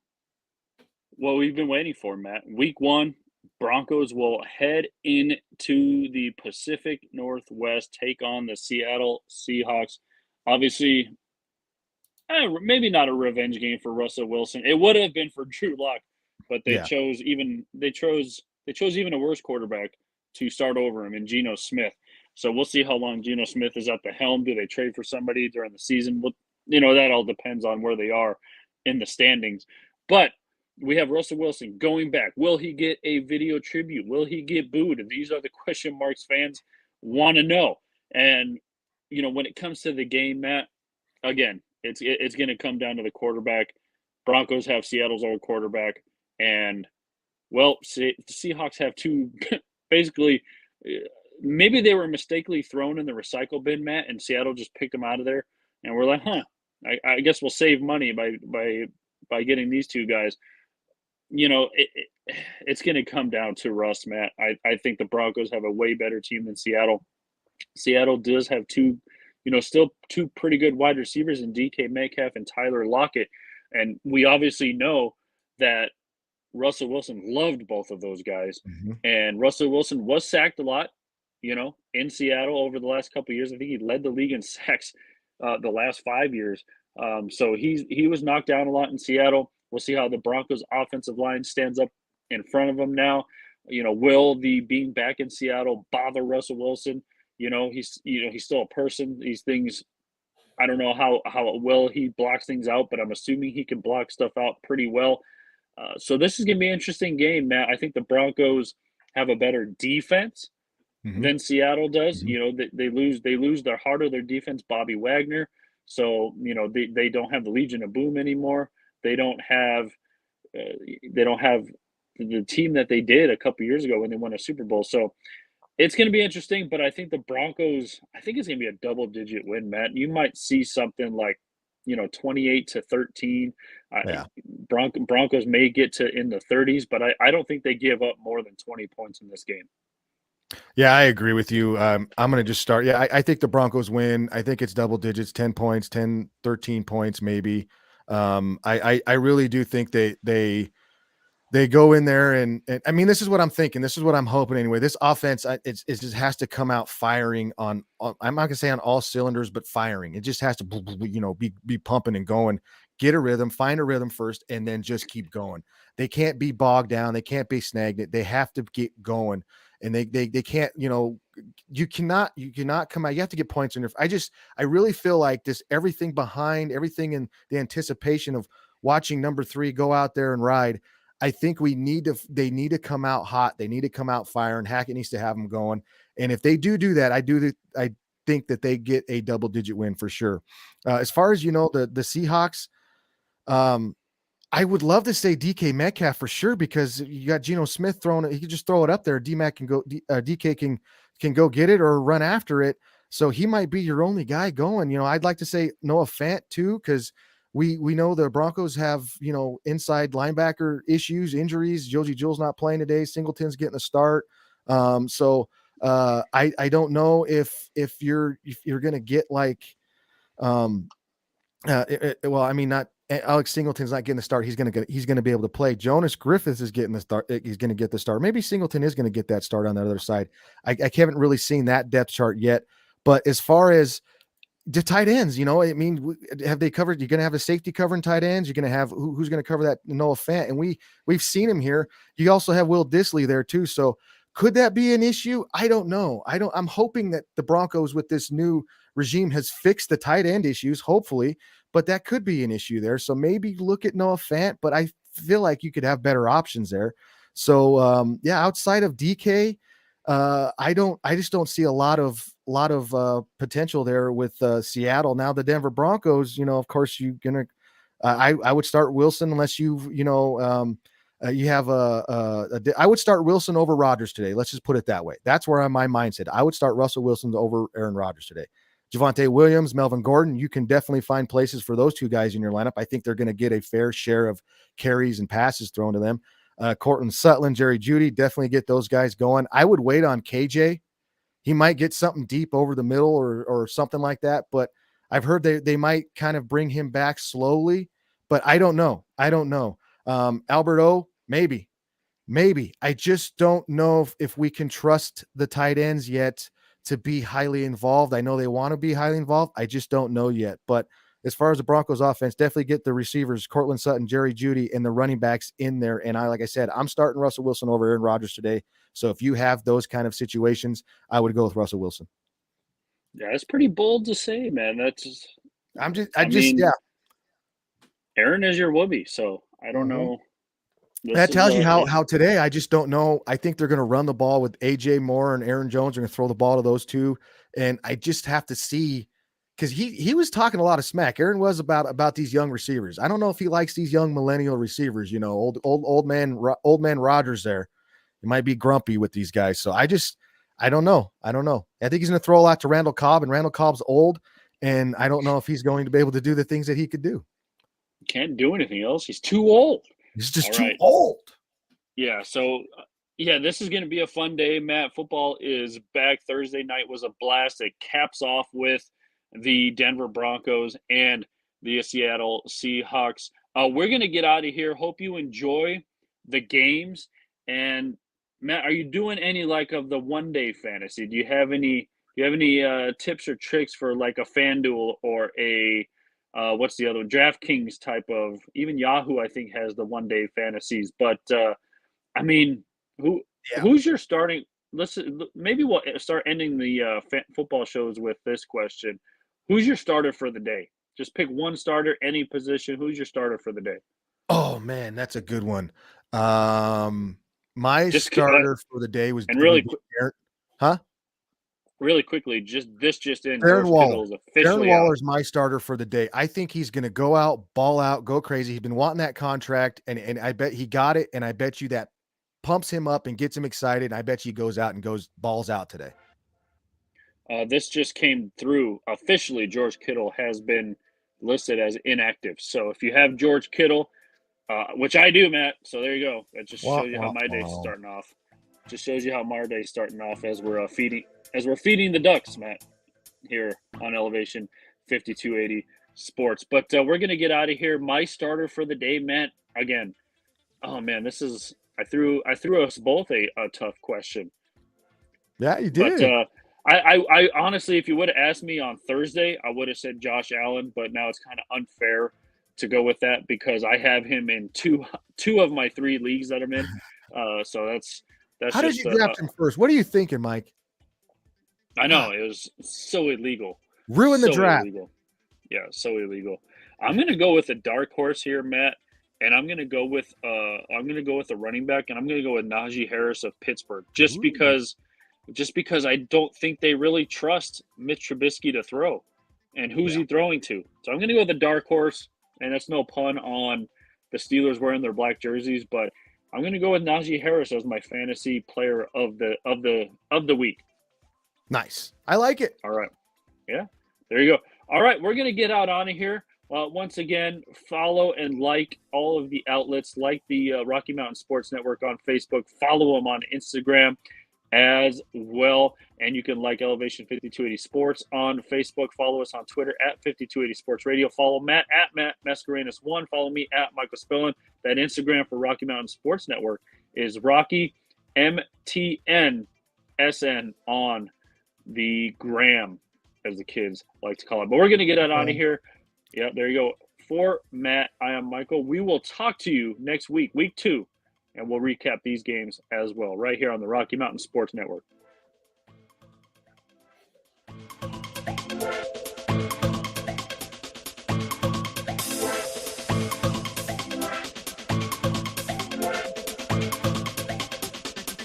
what we've been waiting for, Matt. Week 1, Broncos will head into the Pacific Northwest, take on the Seattle Seahawks. Obviously, maybe not a revenge game for Russell Wilson. It would have been for Drew Lock, but they chose even a worse quarterback to start over him in Geno Smith. So we'll see how long Geno Smith is at the helm. Do they trade for somebody during the season? Well, that all depends on where they are in the standings. But we have Russell Wilson going back. Will he get a video tribute? Will he get booed? And these are the question marks fans want to know. And, when it comes to the game, Matt, again, it's going to come down to the quarterback. Broncos have Seattle's old quarterback. And, well, the Seahawks have two basically – maybe they were mistakenly thrown in the recycle bin, Matt, and Seattle just picked them out of there. And we're like, I guess we'll save money by getting these two guys. It's going to come down to Russ, Matt. I think the Broncos have a way better team than Seattle. Seattle does have still two pretty good wide receivers in DK Metcalf and Tyler Lockett. And we obviously know that Russell Wilson loved both of those guys. Mm-hmm. And Russell Wilson was sacked a lot, in Seattle over the last couple of years. I think he led the league in sacks the last 5 years. So he was knocked down a lot in Seattle. We'll see how the Broncos offensive line stands up in front of him now. Will the being back in Seattle bother Russell Wilson? He's still a person. These things, I don't know how well he blocks things out, but I'm assuming he can block stuff out pretty well. So this is going to be an interesting game, Matt. I think the Broncos have a better defense than Seattle does. Mm-hmm. They lose their heart of their defense, Bobby Wagner. So, they don't have the Legion of Boom anymore. They don't have the team that they did a couple years ago when they won a Super Bowl. So it's going to be interesting, but I think the Broncos, it's going to be a double-digit win, Matt. You might see something like, 28-13. Broncos may get to in the 30s, but I don't think they give up more than 20 points in this game. Yeah, I agree with you. I'm going to just start. Yeah, I think the Broncos win. I think it's double digits, 10 points, 10, 13 points maybe. I really do think they go in there and I mean, this is what I'm thinking. This is what I'm hoping anyway. This offense, it just has to come out firing on I'm not gonna say on all cylinders, but firing. It just has to, be pumping and going. Get a rhythm, find a rhythm first, and then just keep going. They can't be bogged down. They can't be snagged. They have to get going, and they can't. You cannot come out. You have to get points in your. I really feel like everything in the anticipation of watching number 3 go out there and ride. I think they need to come out hot. They need to come out firing. Hackett needs to have them going. And if they do that, I think that they get a double-digit win for sure. As far as the Seahawks, I would love to say DK Metcalf for sure, because you got Geno Smith throwing it. He can just throw it up there. DK can go get it or run after it. So he might be your only guy going. I'd like to say Noah Fant too, because we know the Broncos have, inside linebacker issues, injuries. Josie Jewell's not playing today. Singleton's getting a start. So I don't know if you're going to get like, well, I mean, not Alex Singleton's not getting the start. He's going to be able to play. Jonas Griffiths is getting the start. He's going to get the start. Maybe Singleton is going to get that start on the other side. I haven't really seen that depth chart yet. But as far as the tight ends, I mean, have they covered? You're going to have a safety covering tight ends. You're going to have who's going to cover that Noah Fant, and we've seen him here. You also have Will Dissly there too. So could that be an issue? I don't know. I'm hoping that the Broncos with this new regime has fixed the tight end issues, hopefully, but that could be an issue there. So maybe look at Noah Fant, but I feel like you could have better options there. So outside of DK, I just don't see a lot of potential there with Seattle. Now the Denver Broncos, of course I would start Wilson unless you have I would start Wilson over Rodgers today. Let's just put it that way. That's where my mindset. I would start Russell Wilson over Aaron Rodgers today. Javonte Williams, Melvin Gordon, you can definitely find places for those two guys in your lineup. I think they're going to get a fair share of carries and passes thrown to them. Cortland Sutton, Jerry Jeudy, definitely get those guys going. I would wait on KJ. He might get something deep over the middle or something like that, but I've heard they might kind of bring him back slowly, but I don't know. Albert O, maybe. I just don't know if we can trust the tight ends yet to be highly involved. I know they want to be highly involved. I just don't know yet. But as far as the Broncos offense, definitely get the receivers, Cortland Sutton, Jerry Jeudy, and the running backs in there. And like I said, I'm starting Russell Wilson over Aaron Rodgers today. So if you have those kind of situations, I would go with Russell Wilson. Yeah, it's pretty bold to say, man. Aaron is your whoopee, so I don't know. That tells you how today, I just don't know. I think they're going to run the ball with AJ Moore and Aaron Jones. They're going to throw the ball to those two. And I just have to see, because he was talking a lot of smack. Aaron was about these young receivers. I don't know if he likes these young millennial receivers, old man Rodgers there. He might be grumpy with these guys. So I don't know. I think he's going to throw a lot to Randall Cobb, and Randall Cobb's old. And I don't know if he's going to be able to do the things that he could do. Can't do anything else. He's too old. He's just too old. Yeah. So, this is going to be a fun day, Matt. Football is back. Thursday night was a blast. It caps off with the Denver Broncos and the Seattle Seahawks. We're going to get out of here. Hope you enjoy the games. And Matt, are you doing any of the one-day fantasy? Do you have any tips or tricks for like a FanDuel or a what's the other one? DraftKings type of, even Yahoo, I think, has the one-day fantasies. But I mean, who's your starting? Maybe we'll start ending the football shows with this question: who's your starter for the day? Just pick one starter, any position. Who's your starter for the day? Oh man, that's a good one. My starter for the day was Really quickly, just in. Darren Waller. Darren Waller's my starter for the day. I think he's going to go out, ball out, go crazy. He's been wanting that contract, and I bet he got it. And I bet you that pumps him up and gets him excited. I bet he goes out and balls out today. This just came through officially. George Kittle has been listed as inactive. So if you have George Kittle, which I do, Matt. So there you go. That just shows you how my day's starting off. Just shows you how my day's starting off as we're feeding the ducks, Matt, here on Elevation 5280 Sports. But we're gonna get out of here. My starter for the day, Matt. Again, oh man, I threw us both a tough question. Yeah, you did. But I honestly, if you would have asked me on Thursday, I would have said Josh Allen. But now it's kind of unfair to go with that because I have him in two of my 3 leagues that I'm in. So that's how did you draft him first? What are you thinking, Mike? I know it was so illegal. Ruin the draft. Illegal. Yeah, so illegal. I'm gonna go with a dark horse here, Matt, and I'm gonna go with a running back, and I'm gonna go with Najee Harris of Pittsburgh, Ooh, just because I don't think they really trust Mitch Trubisky to throw, and who's yeah, he throwing to? So I'm gonna go with the dark horse, and that's no pun on the Steelers wearing their black jerseys, but I'm gonna go with Najee Harris as my fantasy player of the week. nice. I like it. All right. Yeah, there you go. All right, we're going to get out on here. Once again, follow and like all of the outlets, like the Rocky Mountain Sports Network on Facebook. Follow them on Instagram as well. And you can like Elevation 5280 Sports on Facebook. Follow us on Twitter at 5280 Sports Radio. Follow Matt at Matt Mascarenas1. Follow me at Michael Spillane. That Instagram for Rocky Mountain Sports Network is Rocky MTN SN on the gram, as the kids like to call it. But we're going to get out of here. Yeah, there you go. For Matt, I am Michael. We will talk to you next week, week 2, and we'll recap these games as well, right here on the Rocky Mountain Sports Network.